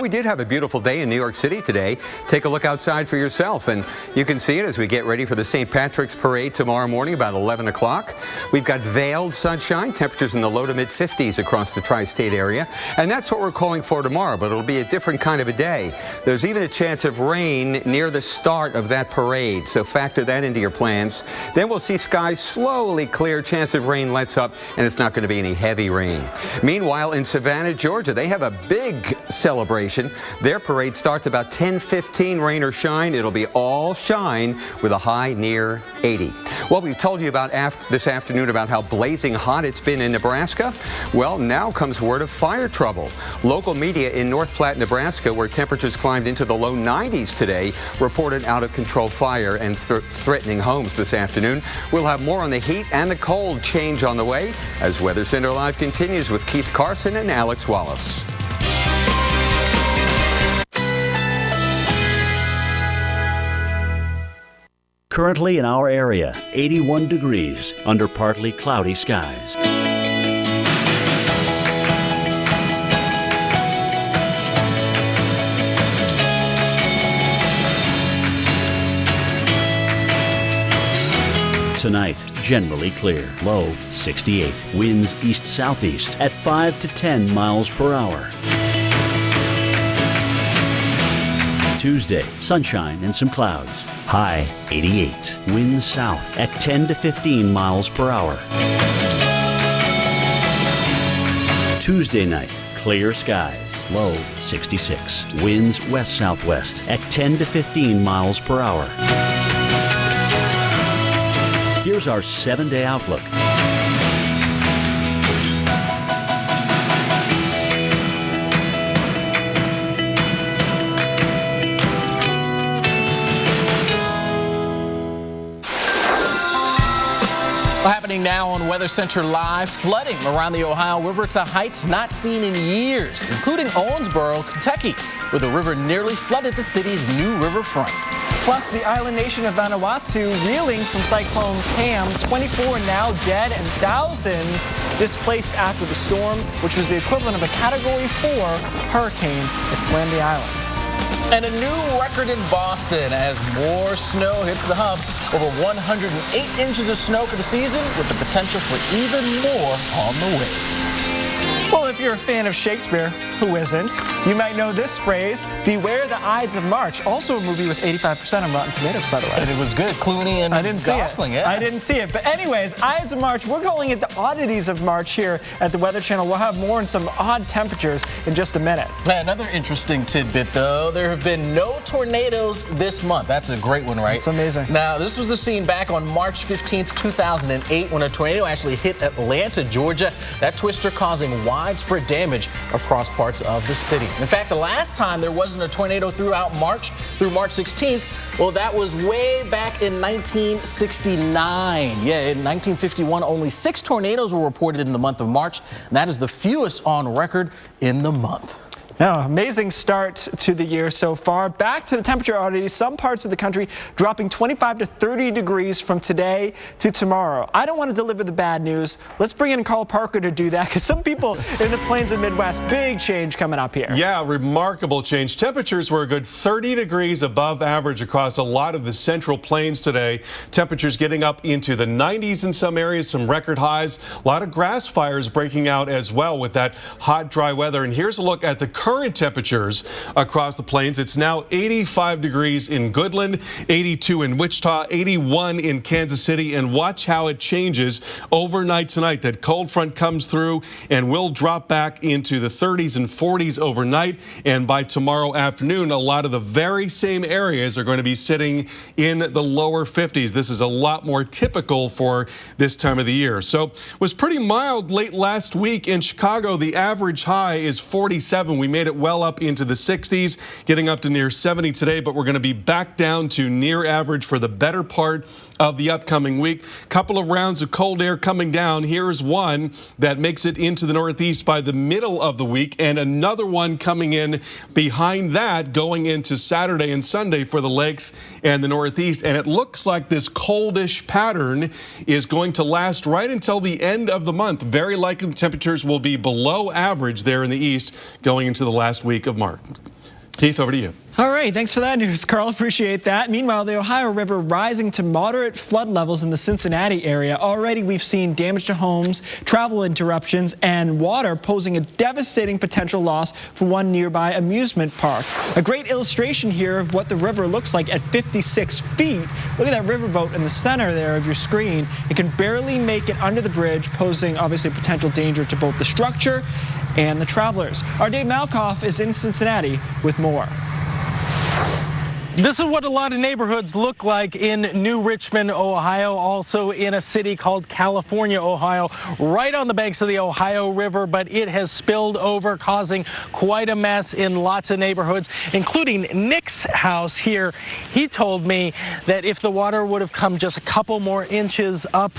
We did have a beautiful day in New York City today. Take a look outside for yourself, and you can see it as we get ready for the St. Patrick's Parade tomorrow morning about 11 o'clock. We've got veiled sunshine, temperatures in the low to mid 50s across the tri-state area, and that's what we're calling for tomorrow, but it'll be a different kind of a day. There's even a chance of rain near the start of that parade, so factor that into your plans. Then we'll see skies slowly clear, chance of rain lets up, and it's not going to be any heavy rain. Meanwhile, in Savannah, Georgia, they have a big celebration. Their parade starts about 10:15, rain or shine. It'll be all shine with a high near 80. Well, we've told you about this afternoon about how blazing hot it's been in Nebraska. Well, now comes word of fire trouble. Local media in North Platte, Nebraska, where temperatures climbed into the low 90s today, reported out-of-control fire and threatening homes this afternoon. We'll have more on the heat and the cold change on the way as Weather Center Live continues with Keith Carson and Alex Wallace. Currently in our area, 81 degrees under partly cloudy skies. Tonight, generally clear. Low 68. Winds east-southeast at 5 to 10 miles per hour. Tuesday, sunshine and some clouds. High 88. Winds south at 10 to 15 miles per hour. Tuesday night, clear skies. Low 66. Winds west-southwest at 10 to 15 miles per hour. Here's our 7-day outlook. Well, happening now on Weather Center Live, flooding around the Ohio River to heights not seen in years, including Owensboro, Kentucky, where the river nearly flooded the city's new riverfront. Plus, the island nation of Vanuatu reeling from Cyclone Pam, 24 now dead and thousands displaced after the storm, which was the equivalent of a Category 4 hurricane that slammed the island. And a new record in Boston as more snow hits the hub. Over 108 inches of snow for the season, with the potential for even more on the way. Well, if you're a fan of Shakespeare, who isn't, you might know this phrase, beware the Ides of March. Also a movie with 85% on Rotten Tomatoes, by the way. And it was good. Clooney and Gosling, yeah. I didn't see it. But anyways, Ides of March, we're calling it the oddities of March here at the Weather Channel. We'll have more on some odd temperatures in just a minute. Another interesting tidbit, though, there have been no tornadoes this month. That's a great one, right? It's amazing. Now, this was the scene back on March 15th, 2008, when a tornado actually hit Atlanta, Georgia. That twister causing widespread damage across parts of the city. In fact, the last time there wasn't a tornado through March 16th, well, that was way back in 1969. Yeah, in 1951, only 6 tornadoes were reported in the month of March, and that is the fewest on record in the month. Now, amazing start to the year so far. Back to the temperature oddities. Some parts of the country dropping 25 to 30 degrees from today to tomorrow. I don't want to deliver the bad news. Let's bring in Carl Parker to do that, because some people in the plains and Midwest, big change coming up here. Yeah, remarkable change. Temperatures were a good 30 degrees above average across a lot of the central plains today. Temperatures getting up into the 90s in some areas, some record highs. A lot of grass fires breaking out as well with that hot, dry weather. And here's a look at the current temperatures across the plains. It's now 85 degrees in Goodland, 82 in Wichita, 81 in Kansas City, and watch how it changes overnight tonight. That cold front comes through and will drop back into the 30s and 40s overnight, and by tomorrow afternoon, a lot of the very same areas are going to be sitting in the lower 50s. This is a lot more typical for this time of the year. So it was pretty mild late last week in Chicago. The average high is 47. We made it well up into the 60s, getting up to near 70 today, but we're going to be back down to near average for the better part of the upcoming week. Couple of rounds of cold air coming down. Here's one that makes it into the Northeast by the middle of the week, and another one coming in behind that going into Saturday and Sunday for the lakes and the Northeast. And it looks like this coldish pattern is going to last right until the end of the month. Very likely temperatures will be below average there in the east going into the last week of March. Keith, over to you. All right, thanks for that news, Carl. Appreciate that. Meanwhile, the Ohio River rising to moderate flood levels in the Cincinnati area. Already we've seen damage to homes, travel interruptions, and water posing a devastating potential loss for one nearby amusement park. A great illustration here of what the river looks like at 56 feet. Look at that riverboat in the center there of your screen. It can barely make it under the bridge, posing obviously potential danger to both the structure and the travelers. Our Dave Malkoff is in Cincinnati with more. This is what a lot of neighborhoods look like in New Richmond, Ohio, also in a city called California, Ohio, right on the banks of the Ohio River, but it has spilled over, causing quite a mess in lots of neighborhoods, including Nick's house here. He told me that if the water would have come just a couple more inches up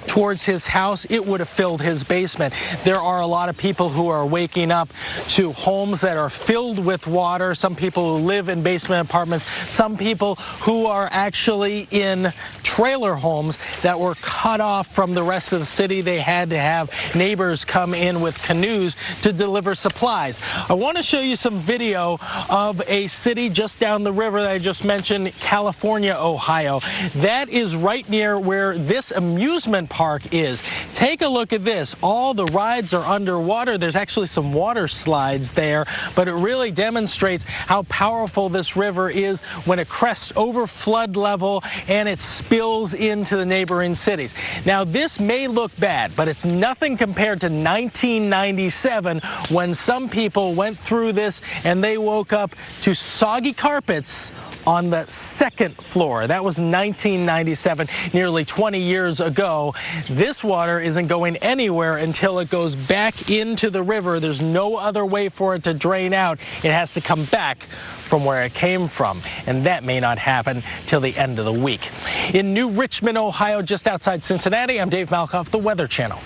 towards his house, it would have filled his basement. There are a lot of people who are waking up to homes that are filled with water, some people who live in basement apartments, some people who are actually in trailer homes that were cut off from the rest of the city. They had to have neighbors come in with canoes to deliver supplies. I want to show you some video of a city just down the river that I just mentioned, California, Ohio. That is right near where this amusement park is. Take a look at this. All the rides are underwater. There's actually some water slides there, but it really demonstrates how powerful this river is when it crests over flood level and it spills into the neighboring cities. Now, this may look bad, but it's nothing compared to 1997 when some people went through this and they woke up to soggy carpets on the second floor. That was 1997, nearly 20 years ago. This water isn't going anywhere until it goes back into the river. There's no other way for it to drain out. It has to come back from where it came from, and that may not happen till the end of the week. In New Richmond, Ohio, just outside Cincinnati, I'm Dave Malkoff, the Weather Channel.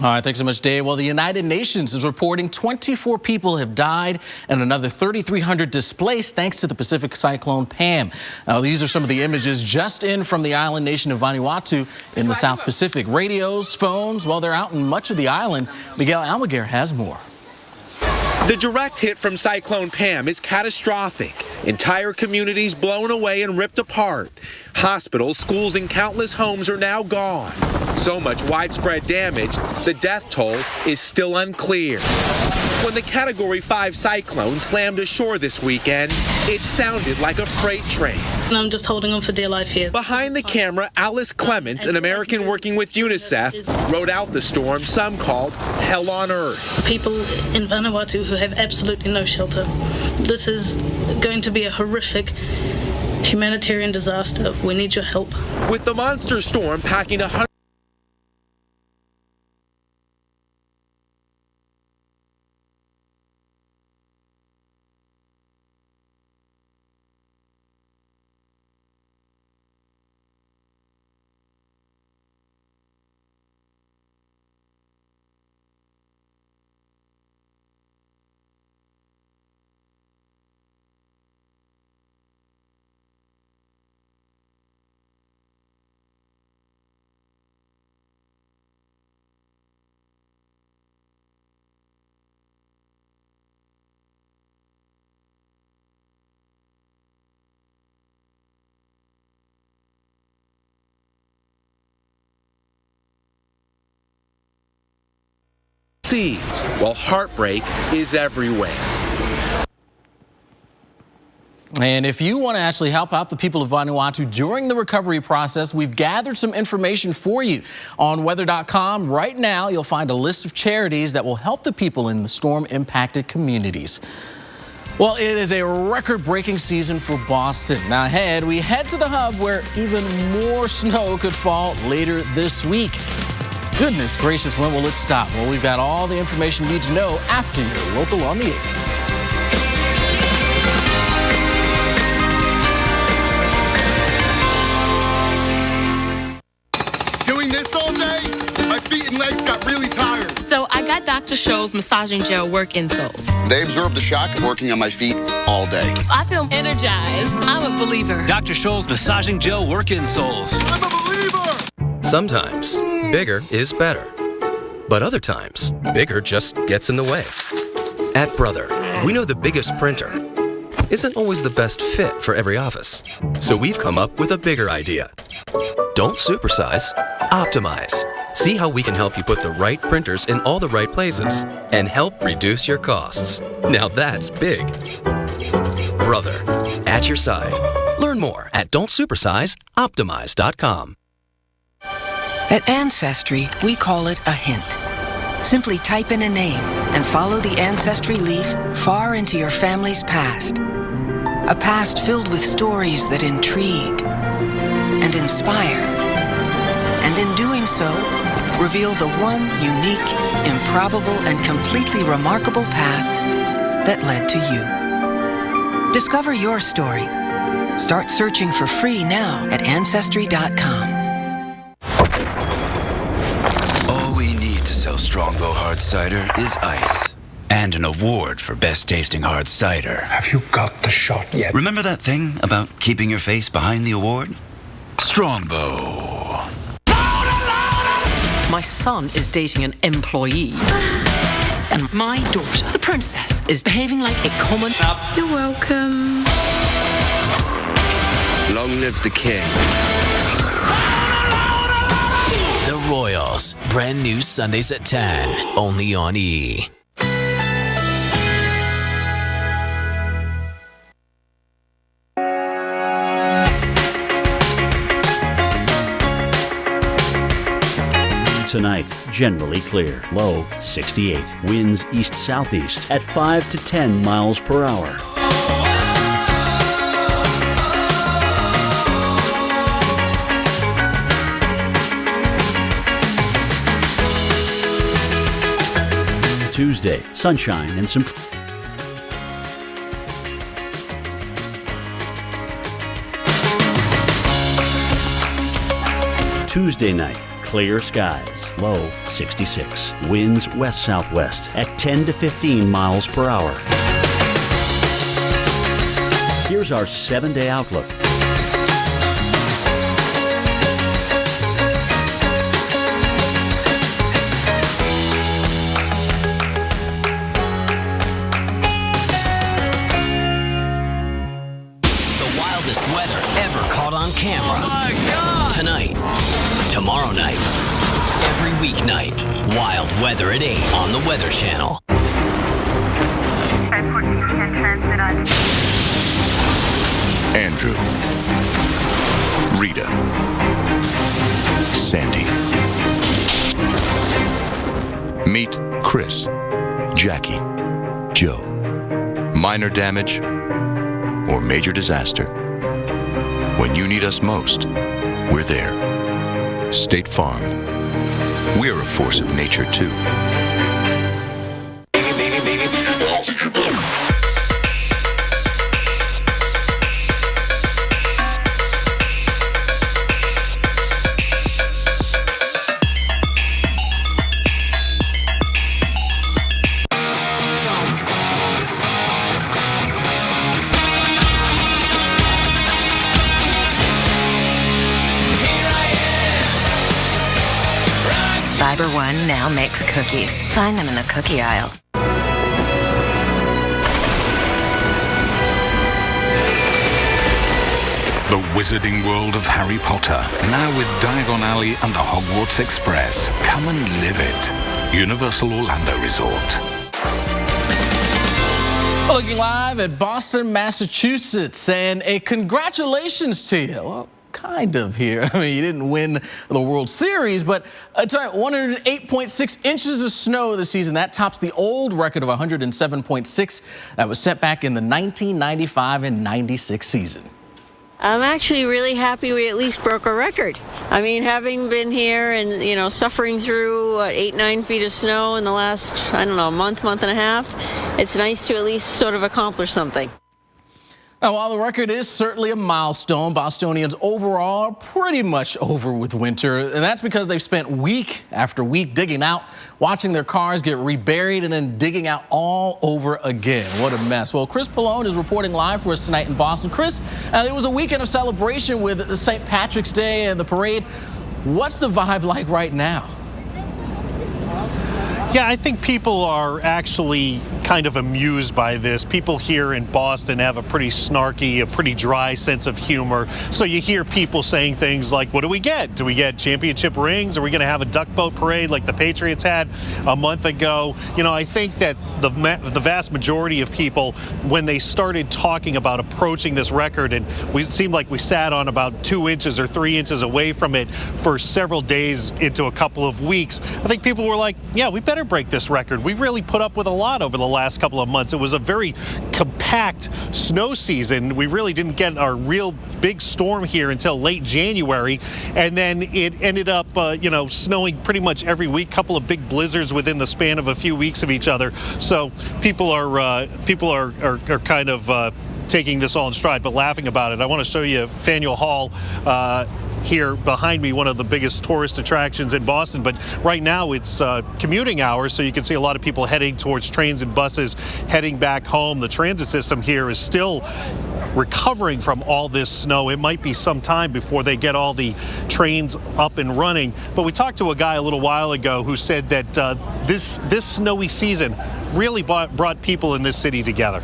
All right, thanks so much, Dave. Well, the United Nations is reporting 24 people have died and another 3,300 displaced thanks to the Pacific cyclone Pam. These are some of the images just in from the island nation of Vanuatu in the South Pacific. Radios, phones, well, they're out in much of the island. Miguel Almaguer has more. The direct hit from Cyclone Pam is catastrophic. Entire communities blown away and ripped apart. Hospitals, schools, and countless homes are now gone. So much widespread damage, the death toll is still unclear. When the Category 5 cyclone slammed ashore this weekend, it sounded like a freight train. And I'm just holding on for dear life here. Behind the camera, Alice Clements, an American working with UNICEF, wrote out the storm some called hell on earth. People in Vanuatu who have absolutely no shelter. This is going to be a horrific humanitarian disaster. We need your help. With the monster storm packing 100while heartbreak is everywhere. And if you want to actually help out the people of Vanuatu during the recovery process, we've gathered some information for you. On weather.com right now, you'll find a list of charities that will help the people in the storm-impacted communities. Well, it is a record-breaking season for Boston. Now ahead, we head to the hub where even more snow could fall later this week. Goodness gracious, when will it stop? Well, we've got all the information you need to know after your local on the 8s. legs got really tired. So I got Dr. Scholl's massaging gel work insoles. They absorb the shock of working on my feet all day. I feel energized. I'm a believer. Dr. Scholl's massaging gel work insoles. I'm a believer! Sometimes, bigger is better. But other times, bigger just gets in the way. At Brother, we know the biggest printer isn't always the best fit for every office. So we've come up with a bigger idea. Don't supersize, optimize. See how we can help you put the right printers in all the right places and help reduce your costs. Now that's big. Brother, at your side. Learn more at don'tsupersizeoptimize.com. At Ancestry, we call it a hint. Simply type in a name and follow the Ancestry leaf far into your family's past. A past filled with stories that intrigue and inspire. And in doing so, reveal the one unique, improbable, and completely remarkable path that led to you. Discover your story. Start searching for free now at Ancestry.com. All we need to sell Strongbow Hard Cider is ice. And an award for best tasting hard cider. Have you got the shot yet? Remember that thing about keeping your face behind the award? Strongbow. My son is dating an employee. And my daughter, the princess, is behaving like a common... You're welcome. Long live the king. The Royals. Brand new Sundays at 10. Only on E! Tonight, generally clear. Low 68. Winds east-southeast at 5 to 10 miles per hour. Tuesday, sunshine and some... Tuesday night, clear skies, low 66. Winds west-southwest at 10 to 15 miles per hour. Here's our 7-day outlook. Weather ever caught on camera. Oh my God. Tonight, tomorrow night, every weeknight, wild weather at 8 on the Weather Channel. Andrew, Rita, Sandy. Meet Chris, Jackie, Joe. Minor damage or major disaster. When you need us most, we're there. State Farm. We're a force of nature, too. Fiber One now makes cookies. Find them in the cookie aisle. The wizarding world of Harry Potter, now with Diagon Alley and the Hogwarts Express. Come and live it. Universal Orlando Resort. Looking live at Boston, Massachusetts, and a congratulations to you. Well, kind of here. I mean, you didn't win the World Series, but it's 108.6 inches of snow this season. That tops the old record of 107.6 that was set back in the 1995 and 96 season. I'm actually really happy we at least broke a record. I mean, having been here and, suffering through 8-9 feet of snow in the last, month and a half, it's nice to at least sort of accomplish something. Now, while the record is certainly a milestone, Bostonians overall are pretty much over with winter, and that's because they've spent week after week digging out, watching their cars get reburied, and then digging out all over again. What a mess. Well, Chris Pallone is reporting live for us tonight in Boston. Chris, it was a weekend of celebration with St. Patrick's Day and the parade. What's the vibe like right now? Yeah, I think people are actually kind of amused by this. People here in Boston have a pretty snarky, a pretty dry sense of humor. So you hear people saying things like, what do we get? Do we get championship rings? Are we going to have a duck boat parade like the Patriots had a month ago? You know, I think that the vast majority of people, when they started talking about approaching this record, and we seemed like we sat on about 2 inches or 3 inches away from it for several days into a couple of weeks, I think people were like, yeah, we better break this record. We really put up with a lot over the last couple of months. It was a very compact snow season. We really didn't get our real big storm here until late January, and then it ended up snowing pretty much every week, couple of big blizzards within the span of a few weeks of each other. So people are kind of taking this all in stride, but laughing about it. I want to show you Faneuil Hall here behind me, one of the biggest tourist attractions in Boston. But right now it's commuting hours, so you can see a lot of people heading towards trains and buses, heading back home. The transit system here is still recovering from all this snow. It might be some time before they get all the trains up and running. But we talked to a guy a little while ago who said that this snowy season really brought people in this city together.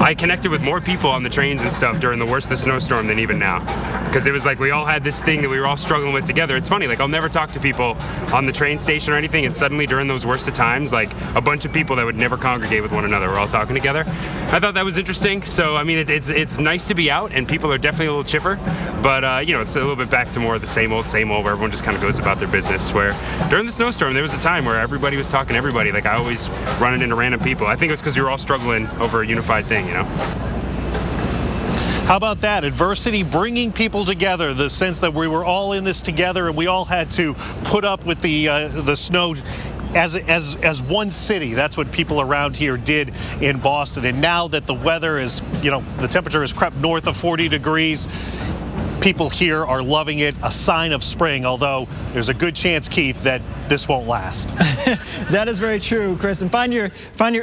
I connected with more people on the trains and stuff during the worst of the snowstorm than even now. Because it was like we all had this thing that we were all struggling with together. It's funny, like I'll never talk to people on the train station or anything, and suddenly during those worst of times, like a bunch of people that would never congregate with one another were all talking together. I thought that was interesting. So, I mean, it's nice to be out, and people are definitely a little chipper. But, it's a little bit back to more of the same old, where everyone just kind of goes about their business. Where during the snowstorm, there was a time where everybody was talking to everybody. Like I always running into random people. I think it was because we were all struggling over a unified thing, you know? How about that? Adversity bringing people together, the sense that we were all in this together and we all had to put up with the snow as one city. That's what people around here did in Boston. And now that the weather is, the temperature has crept north of 40 degrees, people here are loving it, a sign of spring, although there's a good chance, Keith, that this won't last. That is very true, Chris. And find your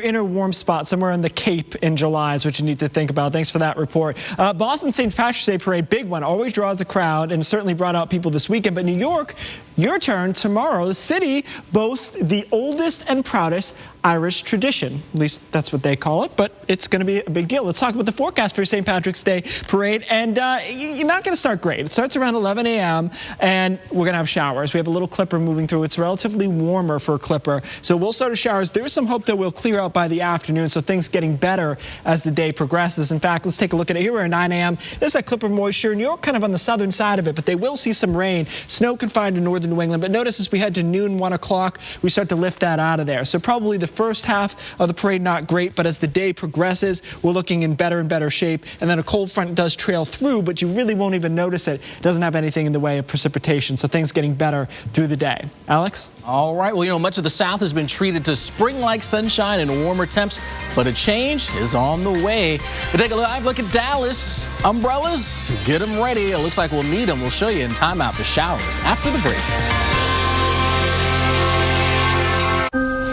inner warm spot somewhere in the Cape in July is what you need to think about. Thanks for that report. Boston St. Patrick's Day Parade, big one, always draws a crowd and certainly brought out people this weekend. But New York, your turn tomorrow. The city boasts the oldest and proudest Irish tradition. At least that's what they call it, but it's going to be a big deal. Let's talk about the forecast for St. Patrick's Day Parade. And you're not going to start great. It starts around 11 a.m. and we're going to have showers. We have a little clipper moving through. It's relatively warmer for a clipper. So we'll start with showers. There's some hope that we'll clear out by the afternoon, so things getting better as the day progresses. In fact, let's take a look at it. Here we're at 9 a.m. There's that clipper moisture. New York kind of on the southern side of it, but they will see some rain. Snow confined to northern New England. But notice as we head to noon, 1 o'clock, we start to lift that out of there. So probably the first half of the parade not great, but as the day progresses, we're looking in better and better shape. And then a cold front does trail through, but you really won't even notice it. It doesn't have anything in the way of precipitation, so things getting better through the day. Alex? All right. Well, much of the South has been treated to spring-like sunshine and warmer temps, but a change is on the way. We'll take a live look at Dallas. Umbrellas, get them ready. It looks like we'll need them. We'll show you in timeout the showers after the break.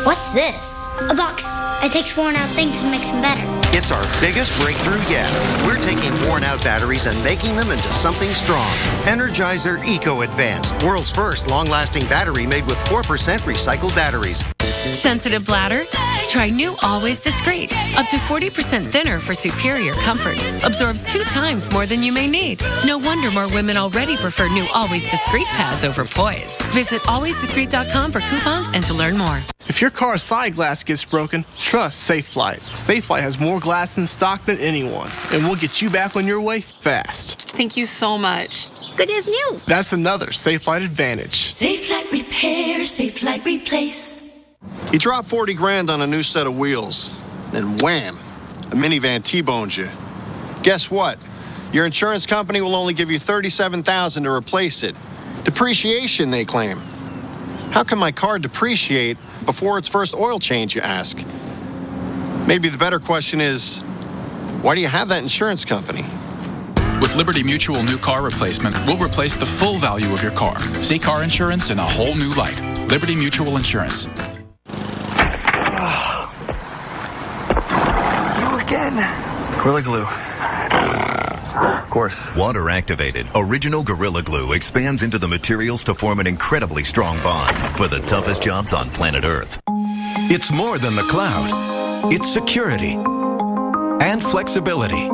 What's this? A box. It takes worn out things and makes them better. It's our biggest breakthrough yet. We're taking worn out batteries and making them into something strong. Energizer Eco Advanced, world's first long-lasting battery made with 4% recycled batteries. Sensitive bladder? Try new Always Discreet. Up to 40% thinner for superior comfort. Absorbs 2 times more than you may need. No wonder more women already prefer new Always Discreet pads over Poise. Visit alwaysdiscreet.com for coupons and to learn more. If your car's side glass gets broken, trust SafeFlight. SafeFlight has more glass in stock than anyone, and we'll get you back on your way fast. Thank you so much. Good as new. That's another SafeFlight advantage. SafeFlight repair, SafeFlight replace. You drop 40 grand on a new set of wheels, then wham, a minivan T-bones you. Guess what? Your insurance company will only give you $37,000 to replace it. Depreciation, they claim. How can my car depreciate before its first oil change, you ask? Maybe the better question is, Why do you have that insurance company? With Liberty Mutual New Car Replacement, we'll replace the full value of your car. See car insurance in a whole new light. Liberty Mutual Insurance. You again. Gorilla Glue. Of course. Water activated, original Gorilla Glue expands into the materials to form an incredibly strong bond for the toughest jobs on planet Earth. It's more than the cloud. It's security and flexibility.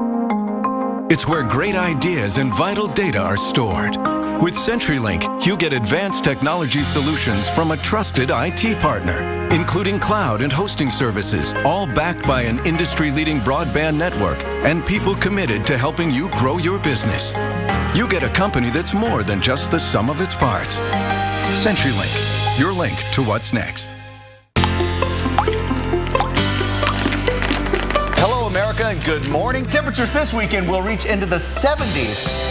It's where great ideas and vital data are stored. With CenturyLink, you get advanced technology solutions from a trusted IT partner, including cloud and hosting services, all backed by an industry-leading broadband network and people committed to helping you grow your business. You get a company that's more than just the sum of its parts. CenturyLink, your link to what's next. Hello, America, and good morning. Temperatures this weekend will reach into the 70s.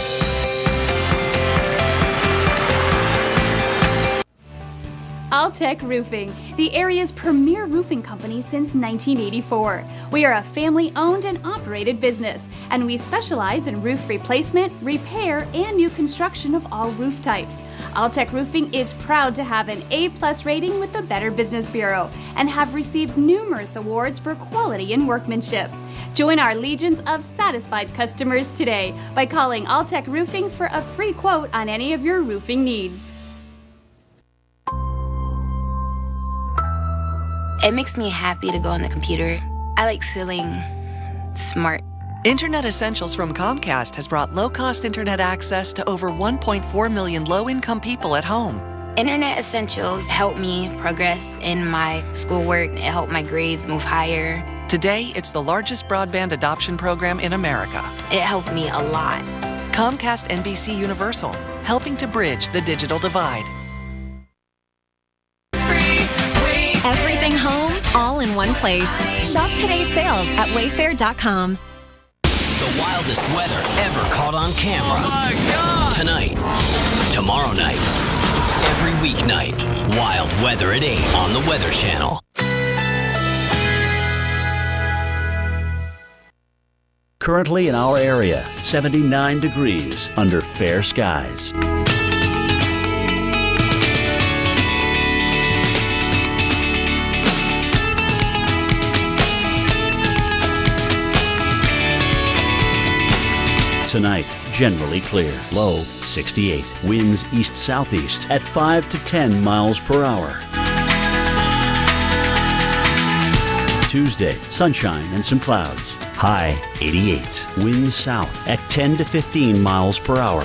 Alltech Roofing, the area's premier roofing company since 1984. We are a family-owned and operated business, and we specialize in roof replacement, repair, and new construction of all roof types. Alltech Roofing is proud to have an A+ rating with the Better Business Bureau and have received numerous awards for quality and workmanship. Join our legions of satisfied customers today by calling Alltech Roofing for a free quote on any of your roofing needs. It makes me happy to go on the computer. I like feeling smart. Internet Essentials from Comcast has brought low-cost internet access to over 1.4 million low-income people at home. Internet Essentials helped me progress in my schoolwork. It helped my grades move higher. Today, it's the largest broadband adoption program in America. It helped me a lot. Comcast NBC Universal, helping to bridge the digital divide. Everything home, all in one place. Shop today's sales at wayfair.com. The wildest weather ever caught on camera. Oh my God! Tonight, tomorrow night, every weeknight. Wild weather at 8 on the Weather Channel. Currently in our area, 79 degrees under fair skies. Tonight, generally clear. Low 68. Winds east-southeast at 5 to 10 miles per hour. Tuesday, sunshine and some clouds. High 88. Winds south at 10 to 15 miles per hour.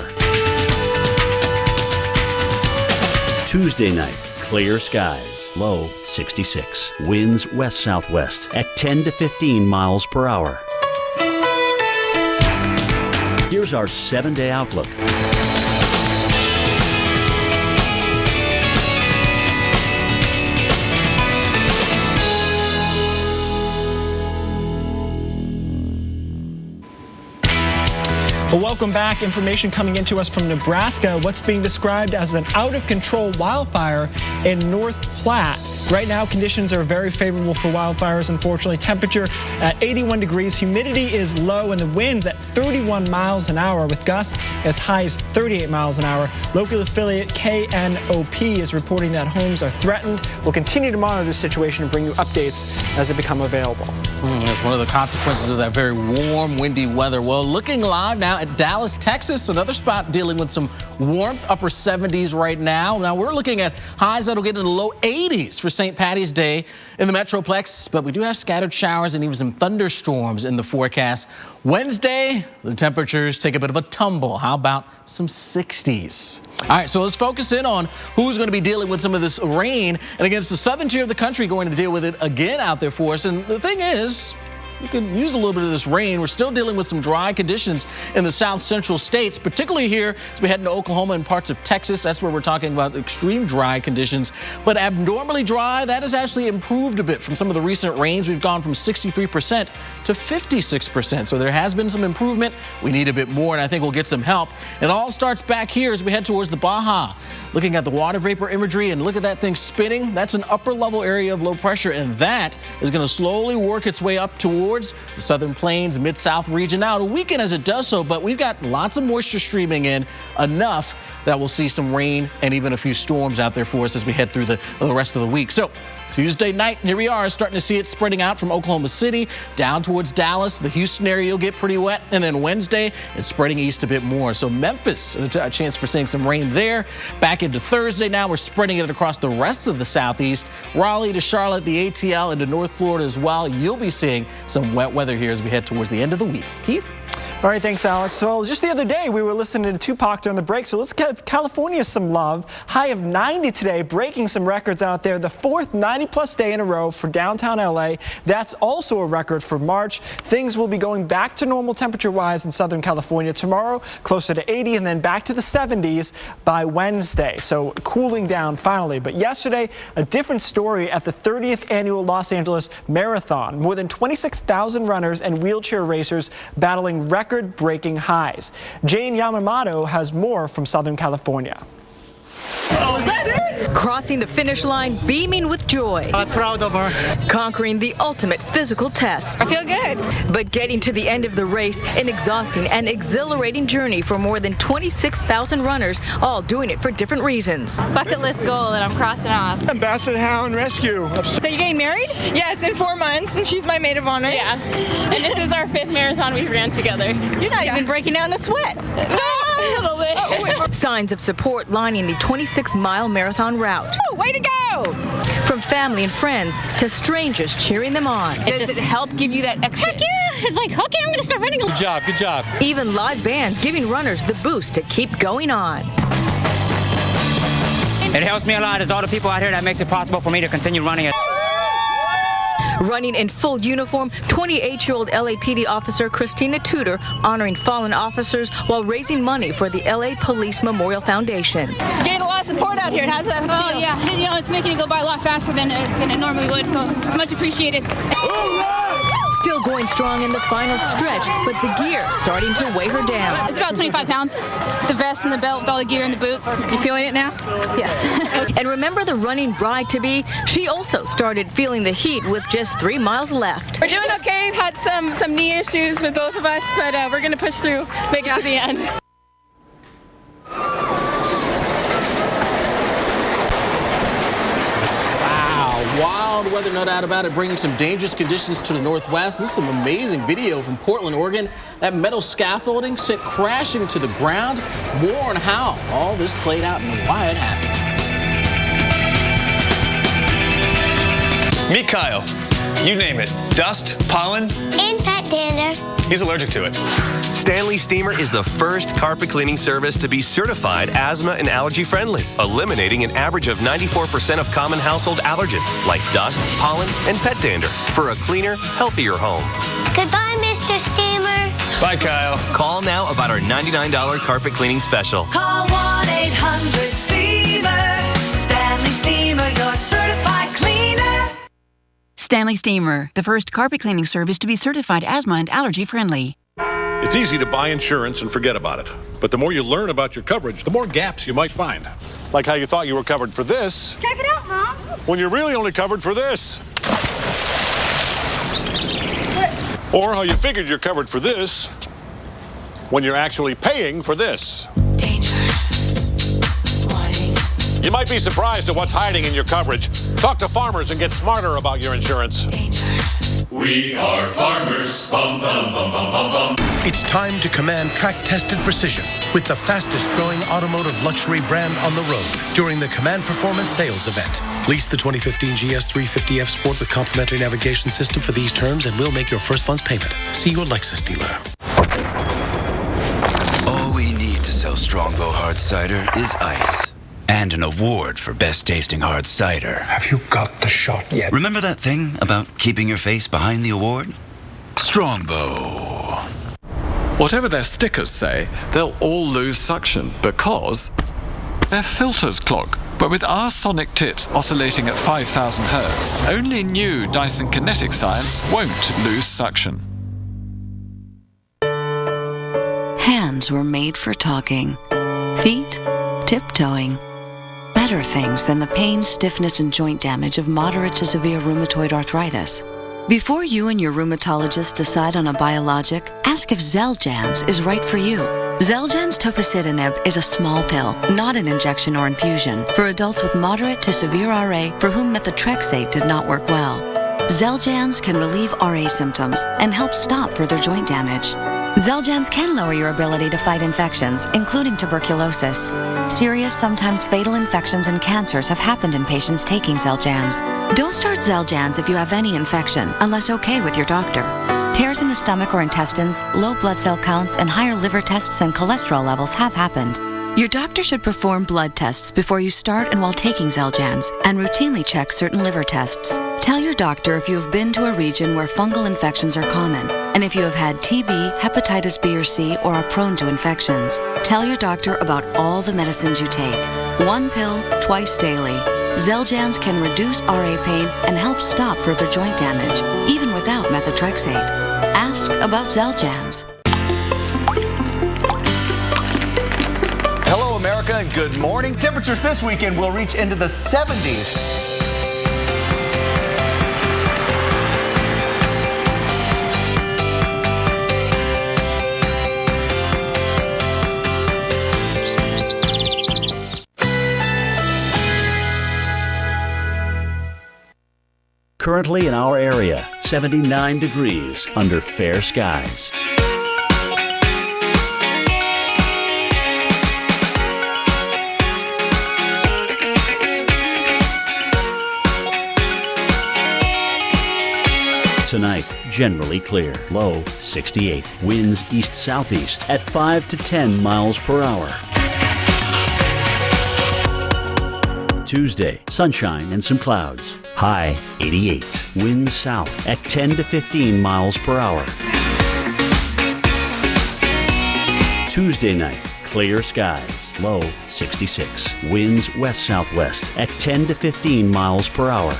Tuesday night, clear skies. Low 66. Winds west-southwest at 10 to 15 miles per hour. Here's our 7-day outlook. Well, welcome back. Information coming into us from Nebraska. What's being described as an out-of-control wildfire in North Platte. Right now, conditions are very favorable for wildfires, unfortunately. Temperature at 81 degrees. Humidity is low, and the winds at 31 miles an hour with gusts as high as 38 miles an hour. Local affiliate KNOP is reporting that homes are threatened. We'll continue to monitor this situation and bring you updates as they become available. That's one of the consequences of that very warm, windy weather. Well, looking live now at Dallas, Texas, another spot dealing with some warmth, upper 70s right now. Now, we're looking at highs that'll get into the low 80s for St. Patty's Day in the Metroplex, but we do have scattered showers and even some thunderstorms in the forecast. Wednesday, the temperatures take a bit of a tumble. How about some 60s? All right, so let's focus in on who's going to be dealing with some of this rain. And against the southern tier of the country going to deal with it again out there for us. And the thing is, we could use a little bit of this rain. We're still dealing with some dry conditions in the south central states, particularly here as we head into Oklahoma and parts of Texas. That's where we're talking about extreme dry conditions. But abnormally dry, that has actually improved a bit from some of the recent rains. We've gone from 63% to 56%. So there has been some improvement. We need a bit more, and I think we'll get some help. It all starts back here as we head towards the Baja. Looking at the water vapor imagery, and look at that thing spinning. That's an upper level area of low pressure, and that is going to slowly work its way up towards towards the southern plains, mid-south region. Now, it'll weaken as it does so, but we've got lots of moisture streaming in, enough that we'll see some rain and even a few storms out there for us as we head through the rest of the week. So Tuesday night, here we are, starting to see it spreading out from Oklahoma City down towards Dallas. The Houston area will get pretty wet. And then Wednesday, it's spreading east a bit more. So Memphis, a chance for seeing some rain there. Back into Thursday now, we're spreading it across the rest of the southeast. Raleigh to Charlotte, the ATL, into North Florida as well. You'll be seeing some wet weather here as we head towards the end of the week. Keith? All right, thanks, Alex. Well, just the other day, we were listening to Tupac during the break, so let's give California some love. High of 90 today, breaking some records out there. The fourth 90-plus day in a row for downtown L.A. That's also a record for March. Things will be going back to normal temperature-wise in Southern California tomorrow, closer to 80, and then back to the 70s by Wednesday. So cooling down finally. But yesterday, a different story at the 30th annual Los Angeles Marathon. More than 26,000 runners and wheelchair racers battling record-breaking highs. Jane Yamamoto has more from Southern California. Oh, is that it? Crossing the finish line, beaming with joy. I'm proud of her. Conquering the ultimate physical test. I feel good. But getting to the end of the race, an exhausting and exhilarating journey for more than 26,000 runners, all doing it for different reasons. Bucket list goal that I'm crossing off. Basset Hound Rescue. So you're getting married? Yes, in 4 months, and she's my maid of honor. Yeah. And this is our 5th marathon we've ran together. You're not even breaking down a sweat. No, a little bit. Signs of support lining the 26-mile marathon route. Oh, way to go! From family and friends to strangers cheering them on. Does it help give you that extra? Heck yeah! It's like, okay, I'm going to start running. Good job, good job. Even live bands giving runners the boost to keep going on. It helps me a lot. There's all the people out here that makes it possible for me to continue running it. Running in full uniform, 28-year-old LAPD officer Christina Tudor honoring fallen officers while raising money for the LA Police Memorial Foundation. Getting a lot of support out here. How's that feel? Oh, yeah. And, you know, it's making it go by a lot faster than it normally would, so it's much appreciated. Still going strong in the final stretch, but the gear starting to weigh her down. It's about 25 pounds. The vest and the belt with all the gear and the boots. You feeling it now? Yes. And remember the running bride-to-be? She also started feeling the heat with just 3 miles left. We're doing okay. We've had some knee issues with both of us, but we're going to push through, make it to the end. Wild weather, no doubt about it, bringing some dangerous conditions to the northwest. This is some amazing video from Portland, Oregon. That metal scaffolding sent crashing to the ground. More on how all this played out and why it happened. Meet Kyle. You name it. Dust, pollen, And pet dander. he's allergic to it. Stanley Steamer is the first carpet cleaning service to be certified asthma and allergy friendly, eliminating an average of 94% of common household allergens like dust, pollen, and pet dander for a cleaner, healthier home. Goodbye, Mr. Steamer. Bye, Kyle. Call now about our $99 carpet cleaning special. Call 1-800-STEAMER. Stanley Steamer, your certified cleaner. Stanley Steamer, the first carpet cleaning service to be certified asthma and allergy friendly. It's easy to buy insurance and forget about it. But the more you learn about your coverage, the more gaps you might find. Like how you thought you were covered for this, Check it out, Mom. when you're really only covered for this. Or how you figured you're covered for this, when you're actually paying for this. Danger. Warning. You might be surprised at what's hiding in your coverage. Talk to farmers and get smarter about your insurance. Danger. We are farmers. Bum, bum, bum, bum, bum, bum. It's time to command track-tested precision with the fastest-growing automotive luxury brand on the road during the Command Performance Sales Event. Lease the 2015 GS350F Sport with complimentary navigation system for these terms and we'll make your first month's payment. See your Lexus dealer. All we need to sell Strongbow Hard Cider is ice. And an award for best tasting hard cider. Have you got the shot yet? Remember that thing about keeping your face behind the award? Strongbow. Whatever their stickers say, they'll all lose suction because their filters clog. But with our sonic tips oscillating at 5,000 Hertz, only new Dyson Kinetic Science won't lose suction. Hands were made for talking. Feet, tiptoeing. Better things than the pain, stiffness, and joint damage of moderate to severe rheumatoid arthritis. Before you and your rheumatologist decide on a biologic, ask if Xeljanz is right for you. Xeljanz tofacitinib is a small pill, not an injection or infusion, for adults with moderate to severe RA for whom methotrexate did not work well. Xeljanz can relieve RA symptoms and help stop further joint damage. Xeljanz can lower your ability to fight infections, including tuberculosis. Serious, sometimes fatal infections and cancers have happened in patients taking Xeljanz. Don't start Xeljanz if you have any infection, unless okay with your doctor. Tears in the stomach or intestines, low blood cell counts, and higher liver tests and cholesterol levels have happened. Your doctor should perform blood tests before you start and while taking Xeljanz, and routinely check certain liver tests. Tell your doctor if you have been to a region where fungal infections are common, and if you have had TB, hepatitis B or C, or are prone to infections. Tell your doctor about all the medicines you take. 1 pill, twice daily. Xeljanz can reduce RA pain and help stop further joint damage, even without methotrexate. Ask about Xeljanz. Hello, America, and good morning. Temperatures this weekend will reach into the 70s. Currently in our area, 79 degrees under fair skies. Tonight, generally clear. Low 68. Winds east-southeast at 5 to 10 miles per hour. Tuesday, sunshine and some clouds. High 88. Winds south at 10 to 15 miles per hour. Tuesday night, clear skies. Low 66. Winds west-southwest at 10 to 15 miles per hour.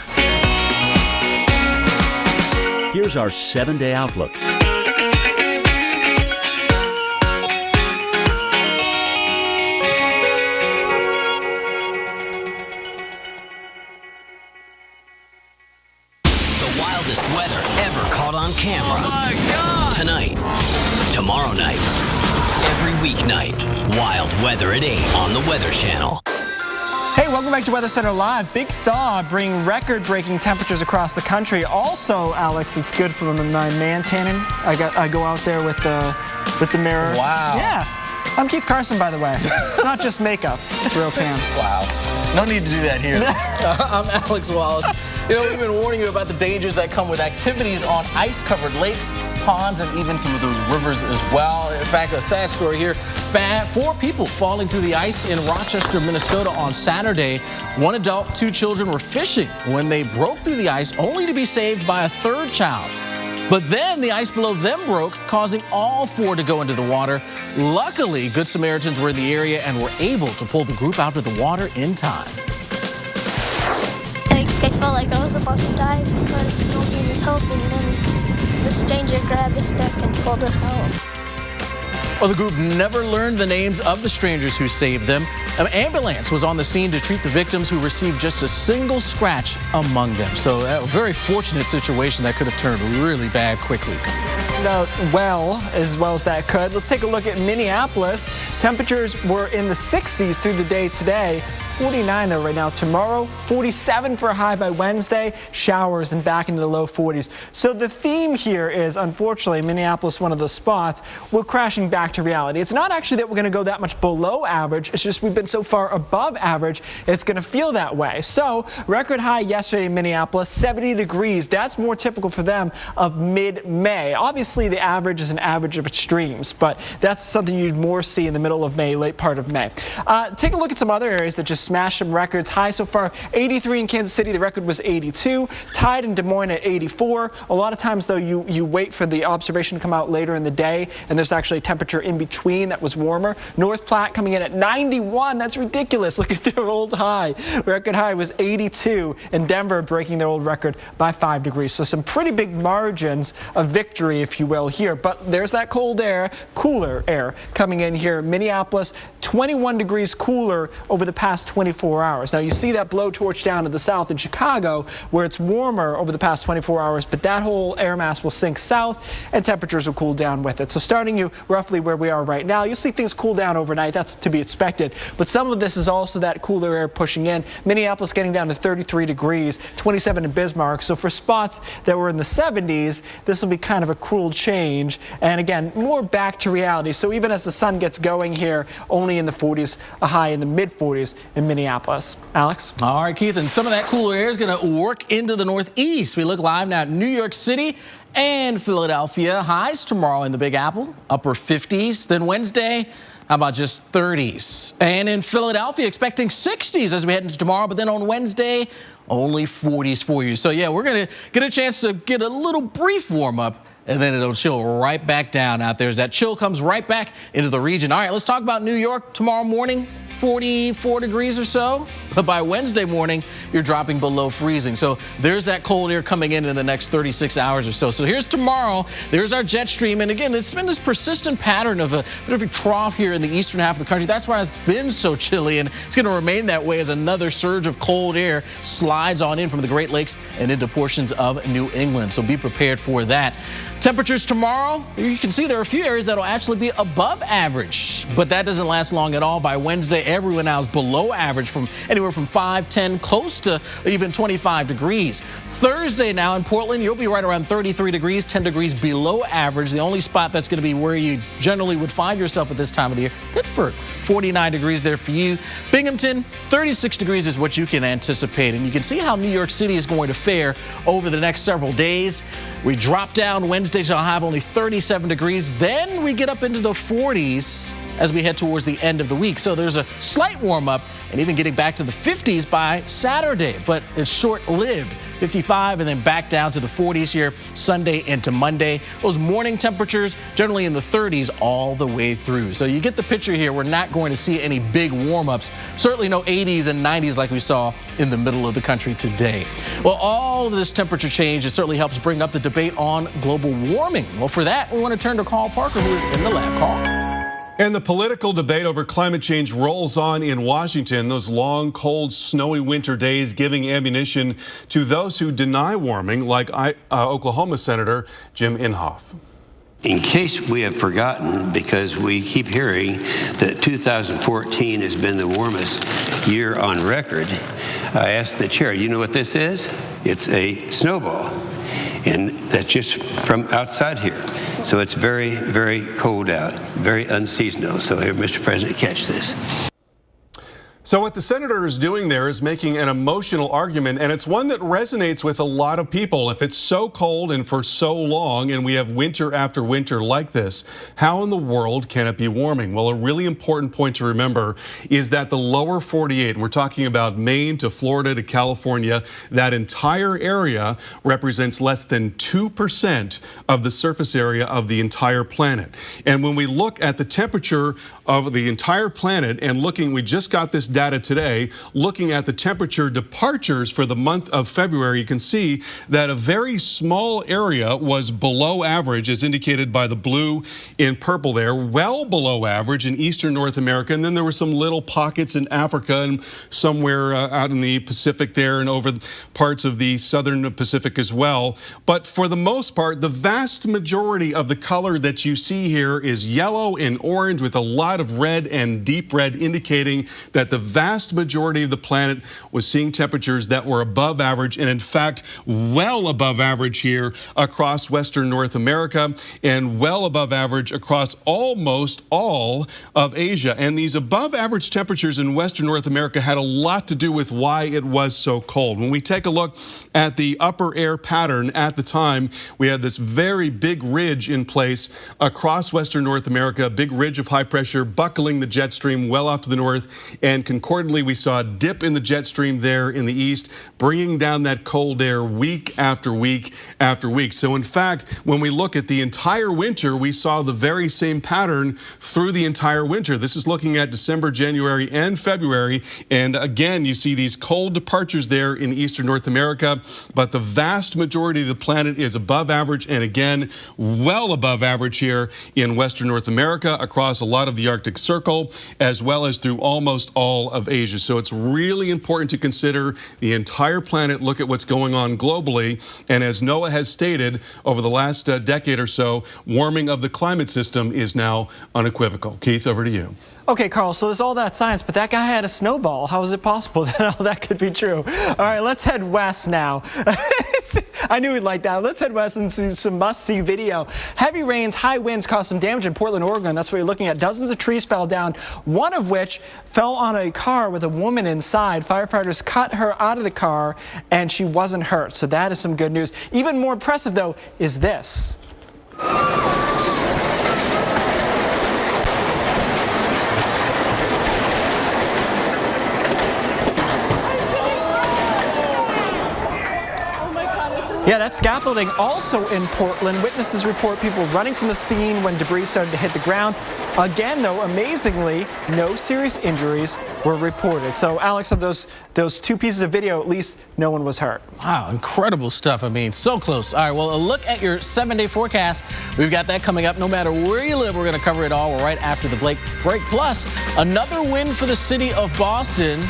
Here's our 7-day outlook. Weather ever caught on camera. Oh my God! Tonight, tomorrow night, every weeknight. Wild weather at 8 on the Weather Channel. Hey, welcome back to Weather Center Live. Big thaw bringing record-breaking temperatures across the country. Also, Alex, it's good for my man tanning. I go out there with the mirror. Wow. Yeah. I'm Keith Carson, by the way. It's not just makeup. It's real tan. Wow. No need to do that here. I'm Alex Wallace. You know, we've been warning you about the dangers that come with activities on ice-covered lakes, ponds, and even some of those rivers as well. In fact, a sad story here. 4 people falling through the ice in Rochester, Minnesota on Saturday. 1 adult, 2 children were fishing when they broke through the ice, only to be saved by a 3rd child. But then the ice below them broke, causing all 4 to go into the water. Luckily, Good Samaritans were in the area and were able to pull the group out of the water in time. I felt like I was about to die because nobody was helping, and then the stranger grabbed a stick and pulled us out. Well, the group never learned the names of the strangers who saved them. An ambulance was on the scene to treat the victims, who received just a single scratch among them. So a very fortunate situation that could have turned really bad quickly. Well as that could. Let's take a look at Minneapolis. Temperatures were in the 60s through the day today. 49 though right now. Tomorrow, 47 for a high by Wednesday. Showers and back into the low 40s. So the theme here is, unfortunately, Minneapolis, one of those spots, we're crashing back to reality. It's not actually that we're going to go that much below average. It's just we've been so far above average, it's going to feel that way. So record high yesterday in Minneapolis, 70 degrees. That's more typical for them of mid-May. Obviously, the average is an average of extremes, but that's something you'd more see in the middle of May, late part of May. Take a look at some other areas that just smashed some records. High so far, 83 in Kansas City. The record was 82. Tied in Des Moines at 84. A lot of times, though, you wait for the observation to come out later in the day, and there's actually a temperature in between that was warmer. North Platte coming in at 91. That's ridiculous. Look at their old high. Record high was 82, and Denver breaking their old record by 5 degrees. So some pretty big margins of victory, if you will, here. But there's that cold air, cooler air coming in here. Minneapolis, 21 degrees cooler over the past 24 hours. Now, you see that blowtorch down to the south in Chicago, where it's warmer over the past 24 hours, but that whole air mass will sink south, and temperatures will cool down with it. So starting you roughly where we are right now, you'll see things cool down overnight. That's to be expected. But some of this is also that cooler air pushing in. Minneapolis getting down to 33 degrees, 27 in Bismarck. So for spots that were in the 70s, this will be kind of a cruel change. And again, more back to reality. So even as the sun gets going here, only in the 40s, a high in the mid-40s in Minneapolis. Alex? All right, Keith, and some of that cooler air is going to work into the northeast. We look live now at New York City and Philadelphia. Highs tomorrow in the Big Apple, upper 50s. Then Wednesday, how about just 30s? And in Philadelphia, expecting 60s as we head into tomorrow. But then on Wednesday, only 40s for you. So, yeah, we're going to get a chance to get a little brief warm-up, and then it'll chill right back down out there as that chill comes right back into the region. All right, let's talk about New York tomorrow morning. 44 degrees or so, but by Wednesday morning, you're dropping below freezing. So there's that cold air coming in the next 36 hours or so. So here's tomorrow. There's our jet stream. And again, it's been this persistent pattern of a bit of a trough here in the eastern half of the country. That's why it's been so chilly, and it's going to remain that way as another surge of cold air slides on in from the Great Lakes and into portions of New England. So be prepared for that. Temperatures tomorrow, you can see there are a few areas that will actually be above average, but that doesn't last long at all. By Wednesday, everyone now is below average, from anywhere from 5, 10, close to even 25 degrees. Thursday now in Portland, you'll be right around 33 degrees, 10 degrees below average. The only spot that's going to be where you generally would find yourself at this time of the year, Pittsburgh, 49 degrees there for you. Binghamton, 36 degrees is what you can anticipate. And you can see how New York City is going to fare over the next several days. We drop down Wednesday to have only 37 degrees. Then we get up into the 40s as we head towards the end of the week. So there's a slight warm up and even getting back to the 50s by Saturday, but it's short-lived. 55 and then back down to the 40s here Sunday into Monday. Those morning temperatures generally in the 30s all the way through. So you get the picture here. We're not going to see any big warm-ups. Certainly no 80s and 90s like we saw in the middle of the country today. Well, all of this temperature change, it certainly helps bring up the debate on global warming. Well, for that, we want to turn to Carl Parker, who is in the lab. Carl? And the political debate over climate change rolls on in Washington. Those long, cold, snowy winter days giving ammunition to those who deny warming, like Oklahoma Senator Jim Inhofe. In case we have forgotten, because we keep hearing that 2014 has been the warmest year on record, I asked the chair, you know what this is? It's a snowball. And that's just from outside here. So it's very, very cold out, very unseasonal. So here, Mr. President, catch this. So what the senator is doing there is making an emotional argument, and it's one that resonates with a lot of people. If it's so cold and for so long, and we have winter after winter like this, how in the world can it be warming? Well, a really important point to remember is that the lower 48, and we're talking about Maine to Florida to California, that entire area represents less than 2% of the surface area of the entire planet. And when we look at the temperature of the entire planet and we just got this data today, looking at the temperature departures for the month of February, you can see that a very small area was below average, as indicated by the blue in purple there, well below average in eastern North America. And then there were some little pockets in Africa and somewhere out in the Pacific there and over parts of the southern Pacific as well. But for the most part, the vast majority of the color that you see here is yellow and orange with a lot of red and deep red, indicating that the vast majority of the planet was seeing temperatures that were above average, and in fact well above average here across western North America and well above average across almost all of Asia. And these above average temperatures in western North America had a lot to do with why it was so cold. When we take a look at the upper air pattern at the time, we had this very big ridge in place across western North America, a big ridge of high pressure buckling the jet stream well off to the north, and concordantly we saw a dip in the jet stream there in the east, bringing down that cold air week after week after week. So in fact, when we look at the entire winter, we saw the very same pattern through the entire winter. This is looking at December, January, and February, and again you see these cold departures there in eastern North America, but the vast majority of the planet is above average, and again well above average here in western North America across a lot of the Arctic Circle, as well as through almost all all of Asia. So it's really important to consider the entire planet, look at what's going on globally. And as NOAA has stated, over the last decade or so, warming of the climate system is now unequivocal. Keith, over to you. Okay, Carl, so there's all that science, but that guy had a snowball. How is it possible that all that could be true? All right, let's head west now. I knew he'd like that. Let's head west and see some must-see video. Heavy rains, high winds caused some damage in Portland, Oregon. That's what you're looking at. Dozens of trees fell down, one of which fell on a car with a woman inside. Firefighters cut her out of the car, and she wasn't hurt. So that is some good news. Even more impressive, though, is this. Yeah, that scaffolding also in Portland. Witnesses report people running from the scene when debris started to hit the ground. Again, though, amazingly, no serious injuries were reported. So, Alex, of those two pieces of video, at least no one was hurt. Wow, incredible stuff. I mean, so close. All right, well, a look at your 7-day forecast. We've got that coming up. No matter where you live, we're going to cover it all. We're right after the break. Plus, another win for the city of Boston.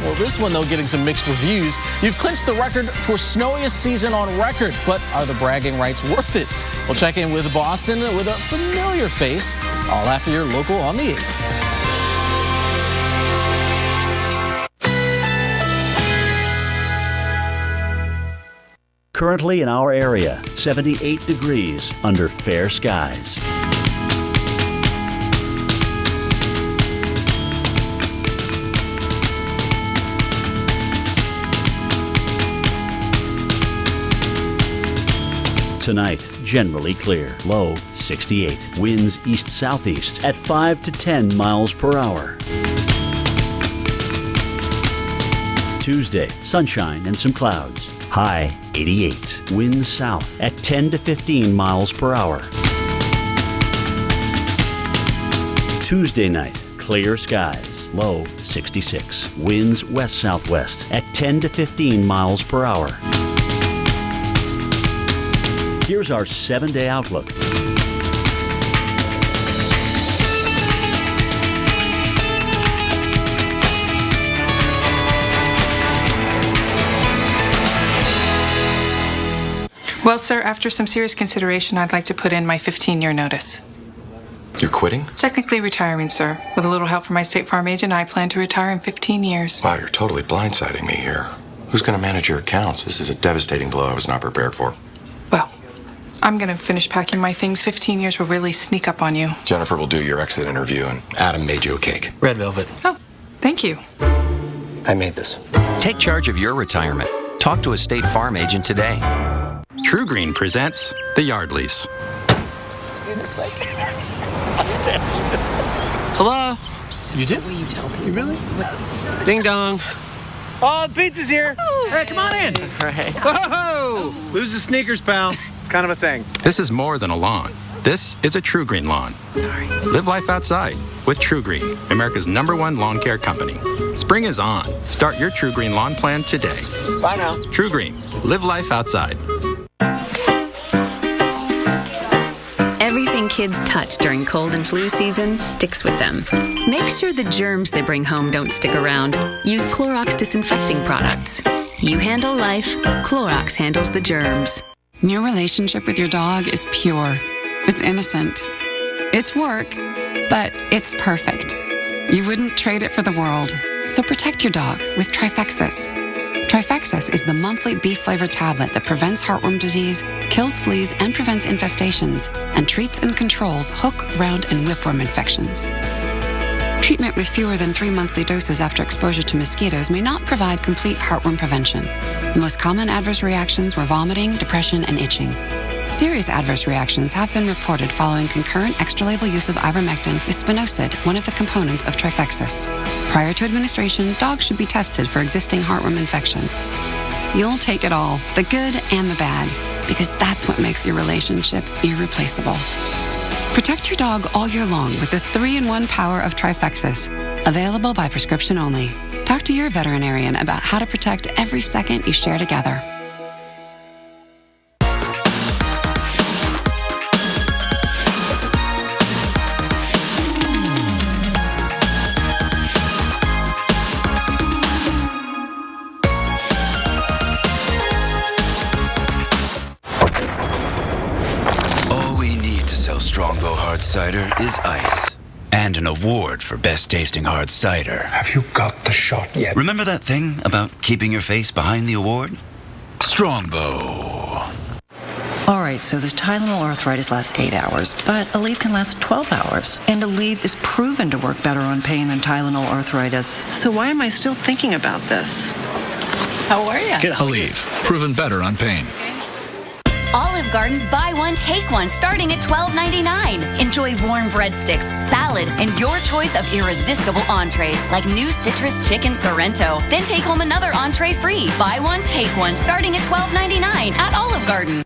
Well, this one, though, getting some mixed reviews. You've clinched the record for snowiest season on record, but are the bragging rights worth it? We'll check in with Boston with a familiar face, all after your local on the 8s. Currently in our area, 78 degrees under fair skies. Tonight, generally clear. Low 68. Winds east-southeast at 5 to 10 miles per hour. Tuesday, sunshine and some clouds. High 88. Winds south at 10 to 15 miles per hour. Tuesday night, clear skies. Low 66. Winds west-southwest at 10 to 15 miles per hour. Here's our 7-day outlook. Well, sir, after some serious consideration, I'd like to put in my 15-year notice. You're quitting? Technically retiring, sir. With a little help from my State Farm agent, I plan to retire in 15 years. Wow, you're totally blindsiding me here. Who's going to manage your accounts? This is a devastating blow I was not prepared for. I'm going to finish packing my things. 15 years will really sneak up on you. Jennifer will do your exit interview, and Adam made you a cake. Red velvet. Oh, thank you. I made this. Take charge of your retirement. Talk to a State Farm agent today. True Green presents The Yard Lease. Hello? You did? Will you tell me? You really? Ding dong. Oh, the pizza's here. Hey, come on in. Right. Whoa! Lose the sneakers, pal. Kind of a thing. This is more than a lawn. This is a True Green lawn. Sorry. Live life outside with True Green, America's #1 lawn care company. Spring is on. Start your True Green lawn plan today. Bye now. True Green. Live life outside. Everything kids touch during cold and flu season sticks with them. Make sure the germs they bring home don't stick around. Use Clorox disinfecting products. You handle life, Clorox handles the germs. Your relationship with your dog is pure. It's innocent. It's work, but it's perfect. You wouldn't trade it for the world. So protect your dog with Trifexis. Trifexis is the monthly beef-flavored tablet that prevents heartworm disease, kills fleas, and prevents infestations, and treats and controls hook, round, and whipworm infections. Treatment with fewer than 3 monthly doses after exposure to mosquitoes may not provide complete heartworm prevention. The most common adverse reactions were vomiting, depression, and itching. Serious adverse reactions have been reported following concurrent extralabel use of ivermectin with spinosad, one of the components of Trifexis. Prior to administration, dogs should be tested for existing heartworm infection. You'll take it all, the good and the bad, because that's what makes your relationship irreplaceable. Protect your dog all year long with the 3-in-1 power of Trifexis. Available by prescription only. Talk to your veterinarian about how to protect every second you share together. Duracell Strongbow Hard Cider is ice. And an award for best tasting hard cider. Have you got the shot yet? Remember that thing about keeping your face behind the award? Strongbow. All right, so this Tylenol arthritis lasts 8 hours, but Aleve can last 12 hours. And Aleve is proven to work better on pain than Tylenol arthritis. So why am I still thinking about this? How are you? Get Aleve, proven better on pain. Olive Garden's buy one, take one, starting at $12.99. Enjoy warm breadsticks, salad, and your choice of irresistible entrees like new citrus chicken Sorrento. Then take home another entree free. Buy one, take one, starting at $12.99 at Olive Garden.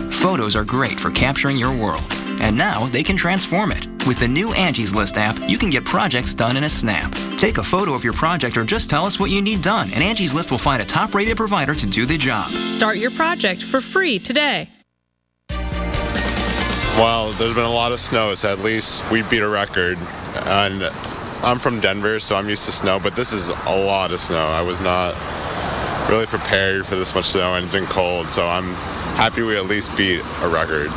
Photos are great for capturing your world, and now they can transform it. With the new Angie's List app, you can get projects done in a snap. Take a photo of your project or just tell us what you need done, and Angie's List will find a top-rated provider to do the job. Start your project for free today. Well, there's been a lot of snow, so at least we beat a record. And I'm from Denver, so I'm used to snow, but this is a lot of snow. I was not really prepared for this much snow, and it's been cold, so I'm happy we at least beat a record.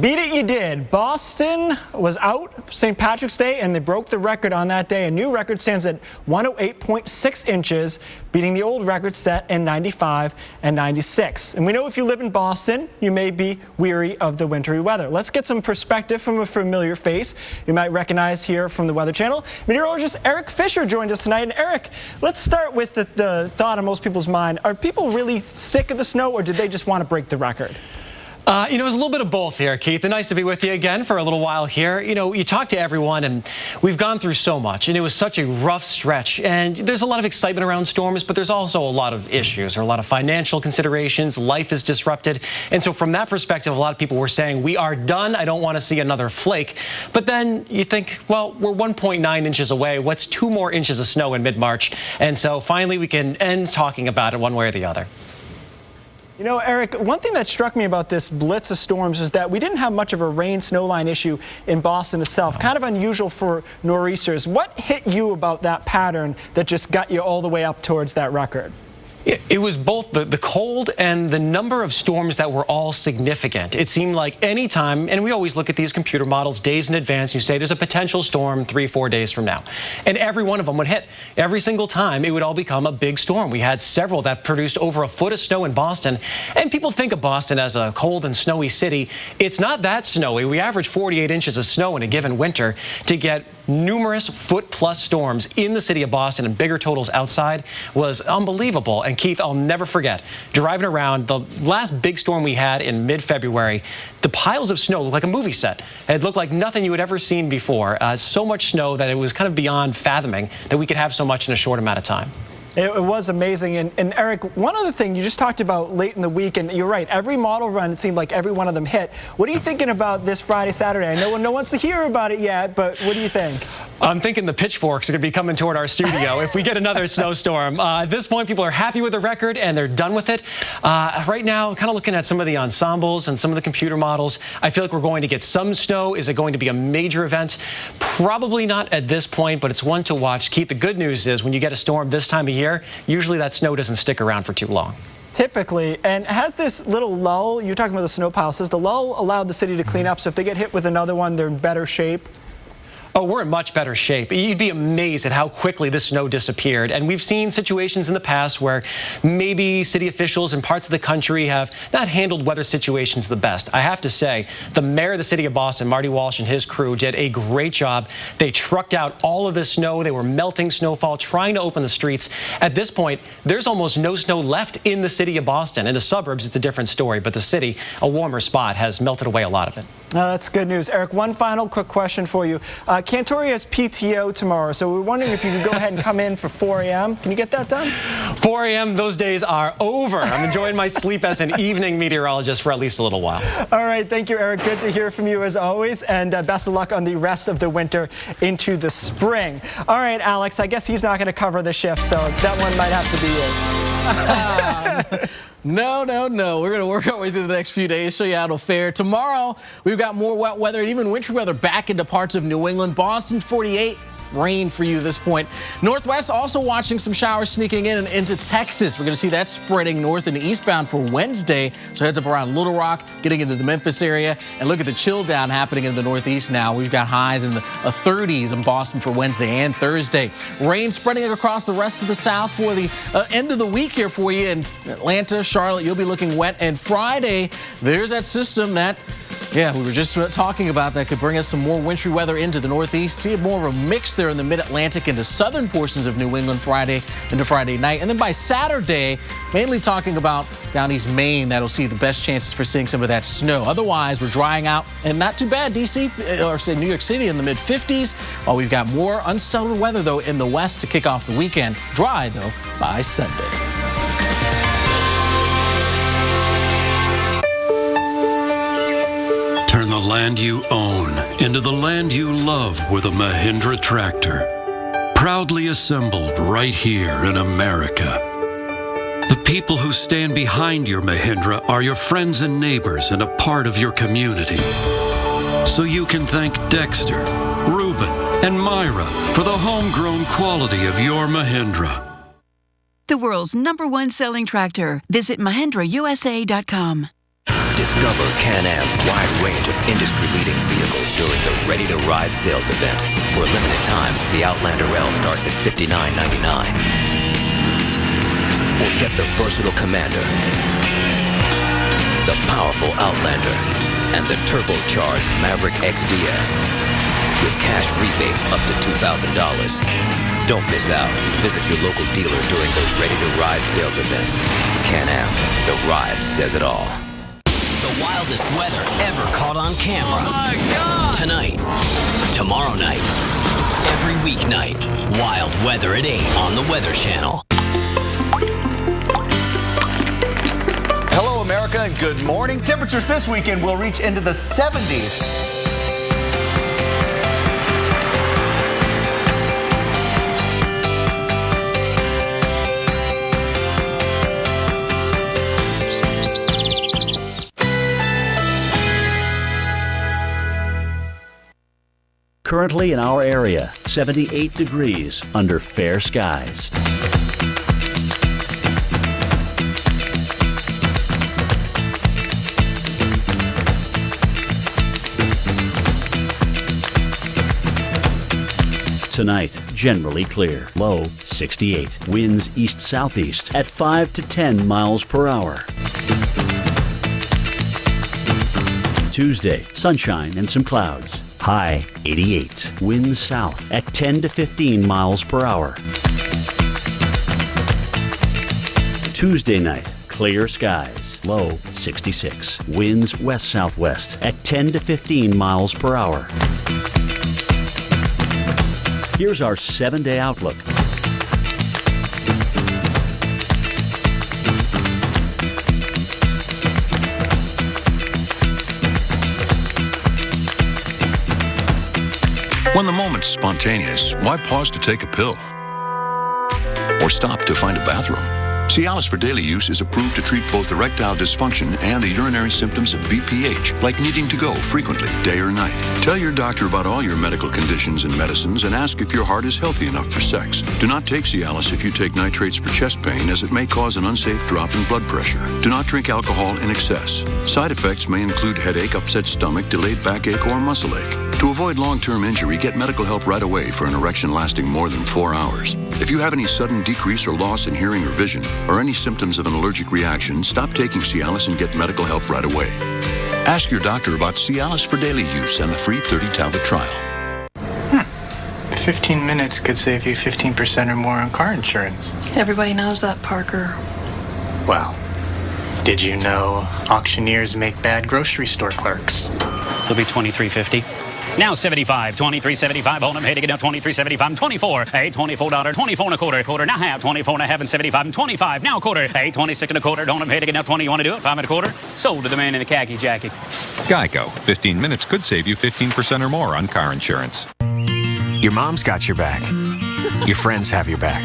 Beat it you did. Boston was out St. Patrick's Day, and they broke the record on that day. A new record stands at 108.6 inches, beating the old record set in 95 and 96. And we know if you live in Boston, you may be weary of the wintry weather. Let's get some perspective from a familiar face you might recognize here from the Weather Channel. Meteorologist Eric Fisher joined us tonight. And Eric, let's start with the thought on most people's mind. Are people really sick of the snow, or did they just want to break the record? You know, it's a little bit of both here, Keith. And nice to be with you again for a little while here. You know, you talk to everyone, and we've gone through so much, and it was such a rough stretch. And there's a lot of excitement around storms, but there's also a lot of issues. There are a lot of financial considerations. Life is disrupted. And so from that perspective, a lot of people were saying, we are done. I don't want to see another flake. But then you think, well, we're 1.9 inches away. What's 2 more inches of snow in mid-March? And so finally, we can end talking about it one way or the other. You know, Eric, one thing that struck me about this blitz of storms is that we didn't have much of a rain-snow line issue in Boston itself. Kind of unusual for nor'easters. What hit you about that pattern that just got you all the way up towards that record? It was both the cold and the number of storms that were all significant. It seemed like any time, and we always look at these computer models days in advance, you say there's a potential storm 3-4 days from now. And every one of them would hit. Every single time, it would all become a big storm. We had several that produced over a foot of snow in Boston. And people think of Boston as a cold and snowy city. It's not that snowy. We average 48 inches of snow in a given winter. To get numerous foot-plus storms in the city of Boston and bigger totals outside was unbelievable. And Keith, I'll never forget, driving around, the last big storm we had in mid-February, the piles of snow looked like a movie set. It looked like nothing you had ever seen before. So much snow that it was kind of beyond fathoming that we could have so much in a short amount of time. It was amazing. And Eric, one other thing you just talked about late in the week, and you're right, every model run, it seemed like every one of them hit. What are you thinking about this Friday, Saturday? I know no one wants to hear about it yet, but what do you think? I'm thinking the pitchforks are going to be coming toward our studio if we get another snowstorm. At this point, people are happy with the record, and they're done with it. Right now, kind of looking at some of the ensembles and some of the computer models, I feel like we're going to get some snow. Is it going to be a major event? Probably not at this point, but it's one to watch. Keith, the good news is when you get a storm this time of year, usually that snow doesn't stick around for too long. Typically, and has this little lull, you're talking about the snow piles, has the lull allowed the city to clean up, so if they get hit with another one, they're in better shape? Oh, we're in much better shape. You'd be amazed at how quickly this snow disappeared. And we've seen situations in the past where maybe city officials in parts of the country have not handled weather situations the best. I have to say, the mayor of the city of Boston, Marty Walsh, and his crew did a great job. They trucked out all of the snow. They were melting snowfall, trying to open the streets. At this point, there's almost no snow left in the city of Boston. In the suburbs, it's a different story. But the city, a warmer spot, has melted away a lot of it. That's good news. Eric, one final quick question for you. Cantoria has PTO tomorrow, so we're wondering if you could go ahead and come in for 4 a.m. Can you get that done? 4 a.m., those days are over. I'm enjoying my sleep as an evening meteorologist for at least a little while. All right, thank you, Eric. Good to hear from you as always, and best of luck on the rest of the winter into the spring. All right, Alex, I guess he's not going to cover the shift, so that one might have to be you. No. We're going to work our way through the next few days, show you how it'll fare. Tomorrow, we've got more wet weather and even wintry weather back into parts of New England. Boston, 48. Rain for you at this point. Northwest also watching some showers sneaking in and into Texas. We're going to see that spreading north and eastbound for Wednesday. So heads up around Little Rock, getting into the Memphis area. And look at the chill down happening in the Northeast now. We've got highs in the 30s in Boston for Wednesday and Thursday. Rain spreading across the rest of the South for the end of the week here for you. In Atlanta, Charlotte, you'll be looking wet. And Friday, there's that system that we were just talking about that could bring us some more wintry weather into the Northeast. See more of a mix there in the mid-Atlantic into southern portions of New England Friday into Friday night. And then by Saturday, mainly talking about down east Maine, that'll see the best chances for seeing some of that snow. Otherwise, we're drying out and not too bad. D.C. or say New York City in the mid-50s. While we've got more unsettled weather, though, in the west to kick off the weekend. Dry, though, by Sunday. Turn the land you own into the land you love with a Mahindra tractor. Proudly assembled right here in America. The people who stand behind your Mahindra are your friends and neighbors and a part of your community. So you can thank Dexter, Reuben, and Myra for the homegrown quality of your Mahindra. The world's #1 selling tractor. Visit MahindraUSA.com. Discover Can-Am's wide range of industry-leading vehicles during the Ready to Ride sales event. For a limited time, the Outlander L starts at $59.99. Or get the versatile Commander, the powerful Outlander, and the turbocharged Maverick XDS with cash rebates up to $2,000. Don't miss out. Visit your local dealer during the Ready to Ride sales event. Can-Am, the ride says it all. The wildest weather ever caught on camera. Oh my God! Tonight, tomorrow night, every weeknight, wild weather at 8 on the Weather Channel. Hello, America, and good morning. Temperatures this weekend will reach into the 70s. Currently in our area, 78 degrees under fair skies. Tonight, generally clear. Low 68. Winds east-southeast at 5 to 10 miles per hour. Tuesday, sunshine and some clouds. High 88. Winds south at 10 to 15 miles per hour. Tuesday night, clear skies. Low 66. Winds west-southwest at 10 to 15 miles per hour. Here's our 7-day outlook. When the moment's spontaneous, why pause to take a pill? Or stop to find a bathroom? Cialis for daily use is approved to treat both erectile dysfunction and the urinary symptoms of BPH, like needing to go frequently, day or night. Tell your doctor about all your medical conditions and medicines and ask if your heart is healthy enough for sex. Do not take Cialis if you take nitrates for chest pain, as it may cause an unsafe drop in blood pressure. Do not drink alcohol in excess. Side effects may include headache, upset stomach, delayed backache, or muscle ache. To avoid long-term injury, get medical help right away for an erection lasting more than 4 hours. If you have any sudden decrease or loss in hearing or vision, or any symptoms of an allergic reaction, stop taking Cialis and get medical help right away. Ask your doctor about Cialis for daily use and the free 30-tablet trial. 15 minutes could save you 15% or more on car insurance. Everybody knows that, Parker. Well, did you know auctioneers make bad grocery store clerks? It'll be $23.50. Now 75, 23.75 on them. Hey to get down 23.75, 24. Hey, $24, 24 and a quarter, now half, 24 and a half and 75 and 25. Now quarter. Hey, 26 and a quarter. Don't them. Hey to get down 20. You want to do it? 5 and a quarter. Sold to the man in the khaki jacket. Geico. 15 minutes could save you 15% or more on car insurance. Your mom's got your back. Your friends have your back.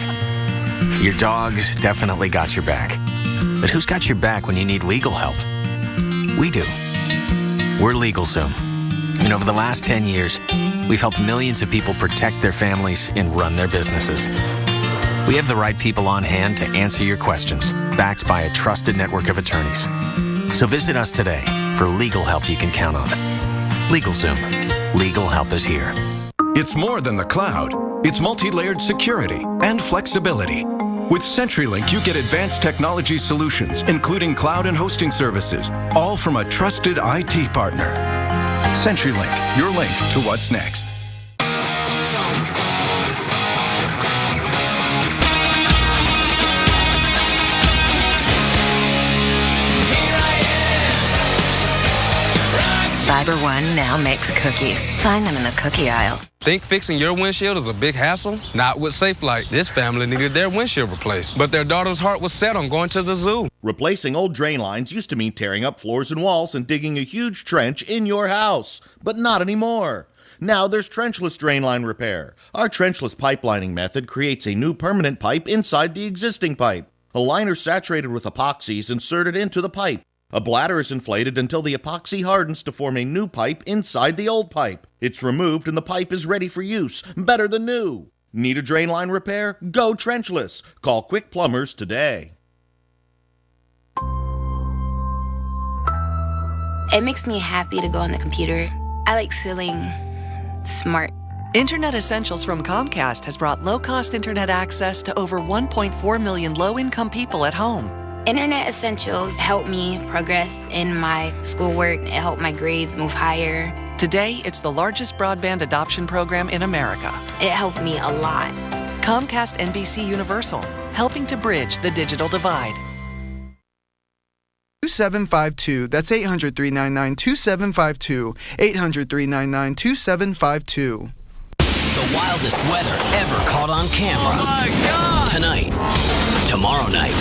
Your dog's definitely got your back. But who's got your back when you need legal help? We do. We're LegalZoom. And over the last 10 years, we've helped millions of people protect their families and run their businesses. We have the right people on hand to answer your questions, backed by a trusted network of attorneys. So visit us today for legal help you can count on. LegalZoom. Legal help is here. It's more than the cloud. It's multi-layered security and flexibility. With CenturyLink, you get advanced technology solutions, including cloud and hosting services, all from a trusted IT partner. CenturyLink, your link to what's next. Fiber One now makes cookies. Find them in the cookie aisle. Think fixing your windshield is a big hassle? Not with SafeLight. This family needed their windshield replaced, but their daughter's heart was set on going to the zoo. Replacing old drain lines used to mean tearing up floors and walls and digging a huge trench in your house, but not anymore. Now there's trenchless drain line repair. Our trenchless pipelining method creates a new permanent pipe inside the existing pipe. A liner saturated with epoxy is inserted into the pipe. A bladder is inflated until the epoxy hardens to form a new pipe inside the old pipe. It's removed and the pipe is ready for use, better than new. Need a drain line repair? Go trenchless. Call Quick Plumbers today. It makes me happy to go on the computer. I like feeling smart. Internet Essentials from Comcast has brought low-cost internet access to over 1.4 million low-income people at home. Internet Essentials help me progress in my schoolwork. It helped my grades move higher. Today, it's the largest broadband adoption program in America. It helped me a lot. Comcast NBC Universal, helping to bridge the digital divide. 2752. That's 800-399-2752. 800-399-2752. The wildest weather ever caught on camera. Oh my God! Tonight, tomorrow night,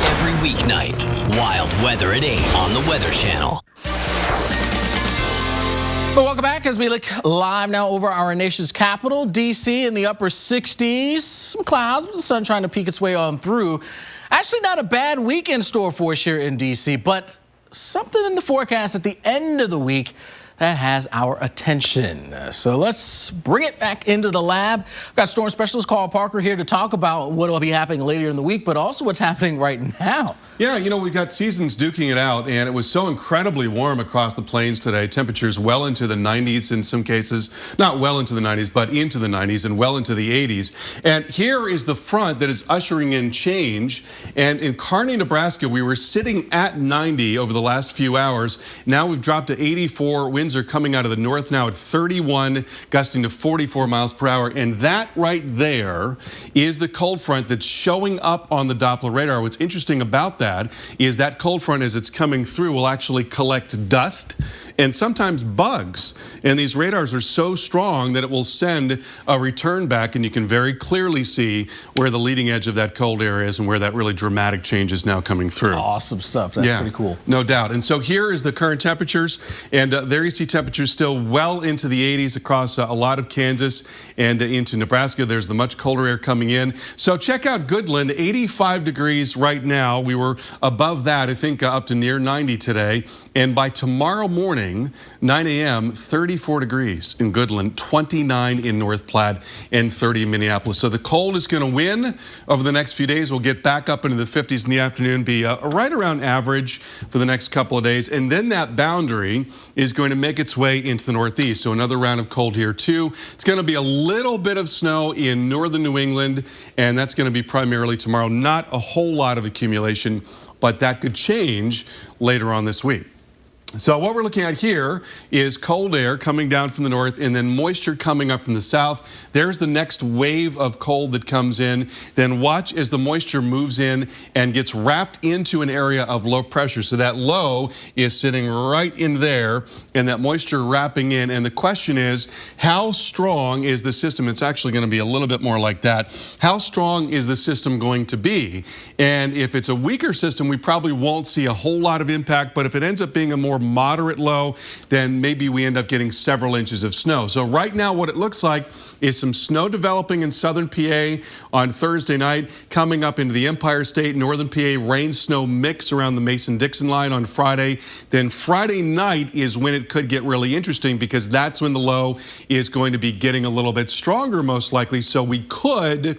every weeknight, wild weather at 8 on the Weather Channel. Well, welcome back as we look live now over our nation's capital, D.C. in the upper 60s. Some clouds, but the sun trying to peek its way on through. Actually, not a bad week in store for us here in D.C., but something in the forecast at the end of the week that has our attention. So let's bring it back into the lab. We've got storm specialist Carl Parker here to talk about what will be happening later in the week, but also what's happening right now. Yeah, you know, we've got seasons duking it out, and it was so incredibly warm across the plains today. Temperatures well into the 90s in some cases. Not well into the 90s, but into the 90s and well into the 80s. And here is the front that is ushering in change. And in Kearney, Nebraska, we were sitting at 90 over the last few hours. Now we've dropped to 84. Winds are coming out of the north now at 31, gusting to 44 miles per hour. And that right there is the cold front that's showing up on the Doppler radar. What's interesting about that is that cold front, as it's coming through, will actually collect dust and sometimes bugs. And these radars are so strong that it will send a return back, and you can very clearly see where the leading edge of that cold air is and where that really dramatic change is now coming through. Awesome stuff. That's pretty cool. No doubt. And so here is the current temperatures, and there you see temperatures still well into the 80s across a lot of Kansas and into Nebraska. There's the much colder air coming in. So check out Goodland, 85 degrees right now. We were above that, I think, up to near 90 today. And by tomorrow morning, 9 a.m., 34 degrees in Goodland, 29 in North Platte, and 30 in Minneapolis. So the cold is going to win over the next few days. We'll get back up into the 50s in the afternoon, be right around average for the next couple of days. And then that boundary is going to make its way into the Northeast. So another round of cold here, too. It's going to be a little bit of snow in northern New England, and that's going to be primarily tomorrow. Not a whole lot of accumulation, but that could change later on this week. So what we're looking at here is cold air coming down from the north and then moisture coming up from the south. There's the next wave of cold that comes in. Then watch as the moisture moves in and gets wrapped into an area of low pressure. So that low is sitting right in there and that moisture wrapping in. And the question is, how strong is the system? It's actually going to be a little bit more like that. How strong is the system going to be? And if it's a weaker system, we probably won't see a whole lot of impact. But if it ends up being a more moderate low, then maybe we end up getting several inches of snow. So right now what it looks like is some snow developing in southern PA on Thursday night, coming up into the Empire State, northern PA, rain-snow mix around the Mason-Dixon line on Friday. Then Friday night is when it could get really interesting, because that's when the low is going to be getting a little bit stronger, most likely. So we could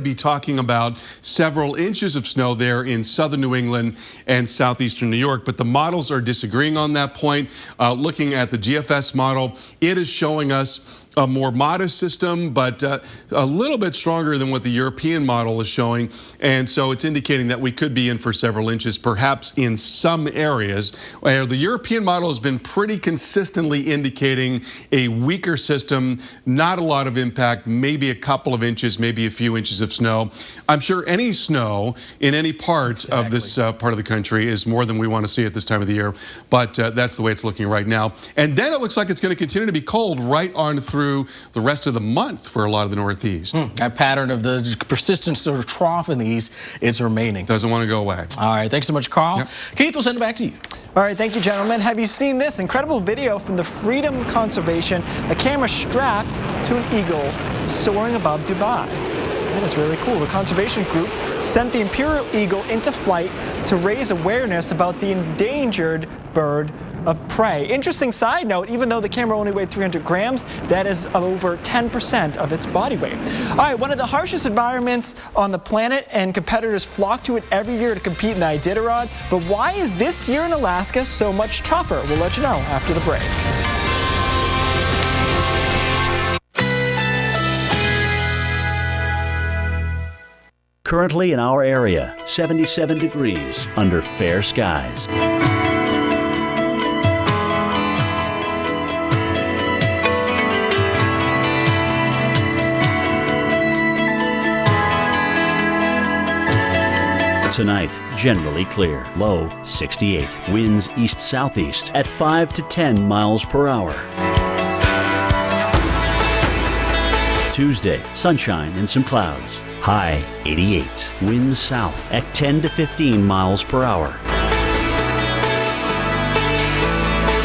be talking about several inches of snow there in southern New England and southeastern New York, but the models are disagreeing on that point. Looking at the GFS model, it is showing us a more modest system, but a little bit stronger than what the European model is showing. And so it's indicating that we could be in for several inches, perhaps in some areas. Where the European model has been pretty consistently indicating a weaker system, not a lot of impact, maybe a couple of inches, maybe a few inches of snow. I'm sure any snow in any part of this part of the country is more than we want to see at this time of the year, but that's the way it's looking right now. And then it looks like it's going to continue to be cold right on through the rest of the month for a lot of the Northeast. That pattern of the persistent sort of trough in the East is remaining. Doesn't want to go away. All right, thanks so much, Carl. Yep. Keith, we'll send it back to you. All right, thank you, gentlemen. Have you seen this incredible video from the Freedom Conservation? A camera strapped to an eagle soaring above Dubai. That is really cool. The conservation group sent the imperial eagle into flight to raise awareness about the endangered bird of prey. Interesting side note, even though the camera only weighed 300 grams, that is over 10% of its body weight. All right, one of the harshest environments on the planet, and competitors flock to it every year to compete in the Iditarod. But why is this year in Alaska so much tougher? We'll let you know after the break. Currently in our area, 77 degrees under fair skies. Tonight, generally clear. Low 68. Winds east-southeast at 5 to 10 miles per hour. Tuesday, sunshine and some clouds. High 88. Winds south at 10 to 15 miles per hour.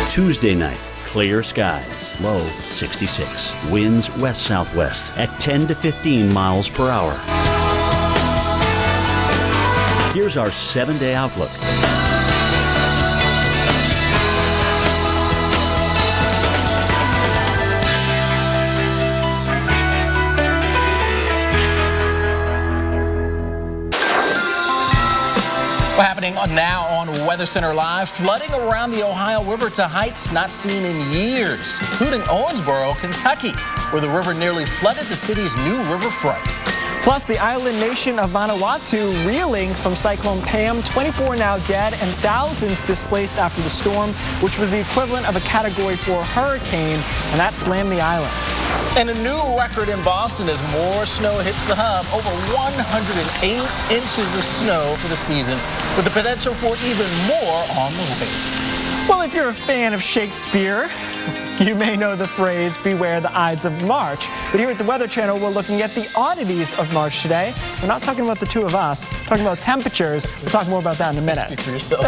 Tuesday night, clear skies. Low 66. Winds west-southwest at 10 to 15 miles per hour. Here's our 7-day outlook. What's happening now on Weather Center Live? Flooding around the Ohio River to heights not seen in years, including Owensboro, Kentucky, where the river nearly flooded the city's new riverfront. Plus, the island nation of Vanuatu reeling from Cyclone Pam, 24 now dead and thousands displaced after the storm, which was the equivalent of a Category 4 hurricane, and that slammed the island. And a new record in Boston as more snow hits the hub. Over 108 inches of snow for the season, with the potential for even more on the way. Well, if you're a fan of Shakespeare, you may know the phrase, beware the Ides of March. But here at the Weather Channel, we're looking at the oddities of March today. We're not talking about the two of us, we're talking about temperatures. We'll talk more about that in a minute. Speak for yourself.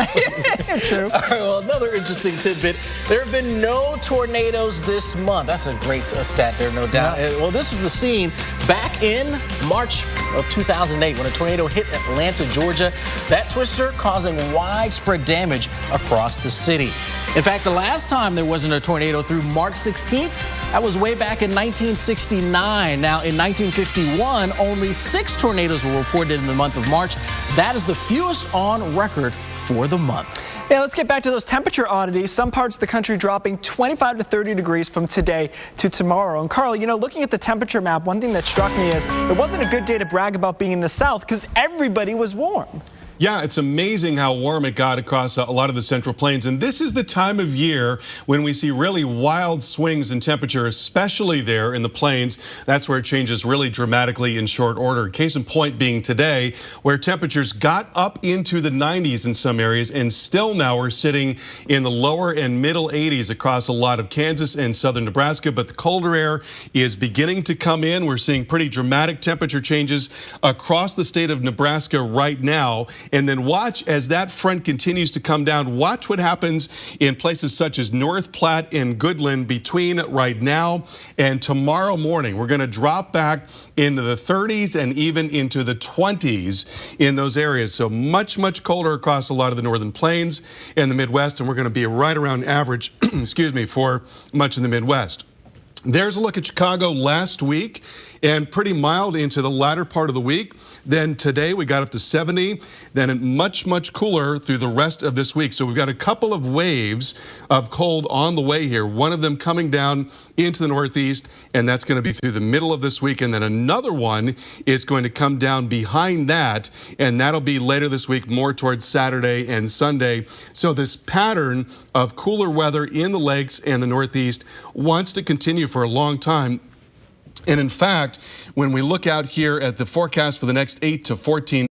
True. All right, well, another interesting tidbit. There have been no tornadoes this month. That's a great stat there, no doubt. Yeah. Well, this was the scene back in March of 2008 when a tornado hit Atlanta, Georgia. That twister causing widespread damage across the city. In fact, the last time there wasn't a tornado through March 16th, that was way back in 1969. Now, in 1951, only 6 tornadoes were reported in the month of March. That is the fewest on record for the month. Yeah, let's get back to those temperature oddities. Some parts of the country dropping 25 to 30 degrees from today to tomorrow. And Carl, you know, looking at the temperature map, one thing that struck me is it wasn't a good day to brag about being in the South because everybody was warm. Yeah, it's amazing how warm it got across a lot of the Central Plains. And this is the time of year when we see really wild swings in temperature, especially there in the plains. That's where it changes really dramatically in short order. Case in point being today, where temperatures got up into the 90s in some areas, and still now we're sitting in the lower and middle 80s across a lot of Kansas and southern Nebraska. But the colder air is beginning to come in. We're seeing pretty dramatic temperature changes across the state of Nebraska right now. And then watch as that front continues to come down. Watch what happens in places such as North Platte and Goodland between right now and tomorrow morning. We're going to drop back into the 30s and even into the 20s in those areas. So much, much colder across a lot of the northern plains and the Midwest, and we're going to be right around average, excuse me, for much of the Midwest. There's a look at Chicago last week, and pretty mild into the latter part of the week. Then today we got up to 70, then much, much cooler through the rest of this week. So we've got a couple of waves of cold on the way here. One of them coming down into the northeast, and that's going to be through the middle of this week. And then another one is going to come down behind that, and that'll be later this week, more towards Saturday and Sunday. So this pattern of cooler weather in the lakes and the northeast wants to continue for a long time. And in fact, when we look out here at the forecast for the next 8 to 14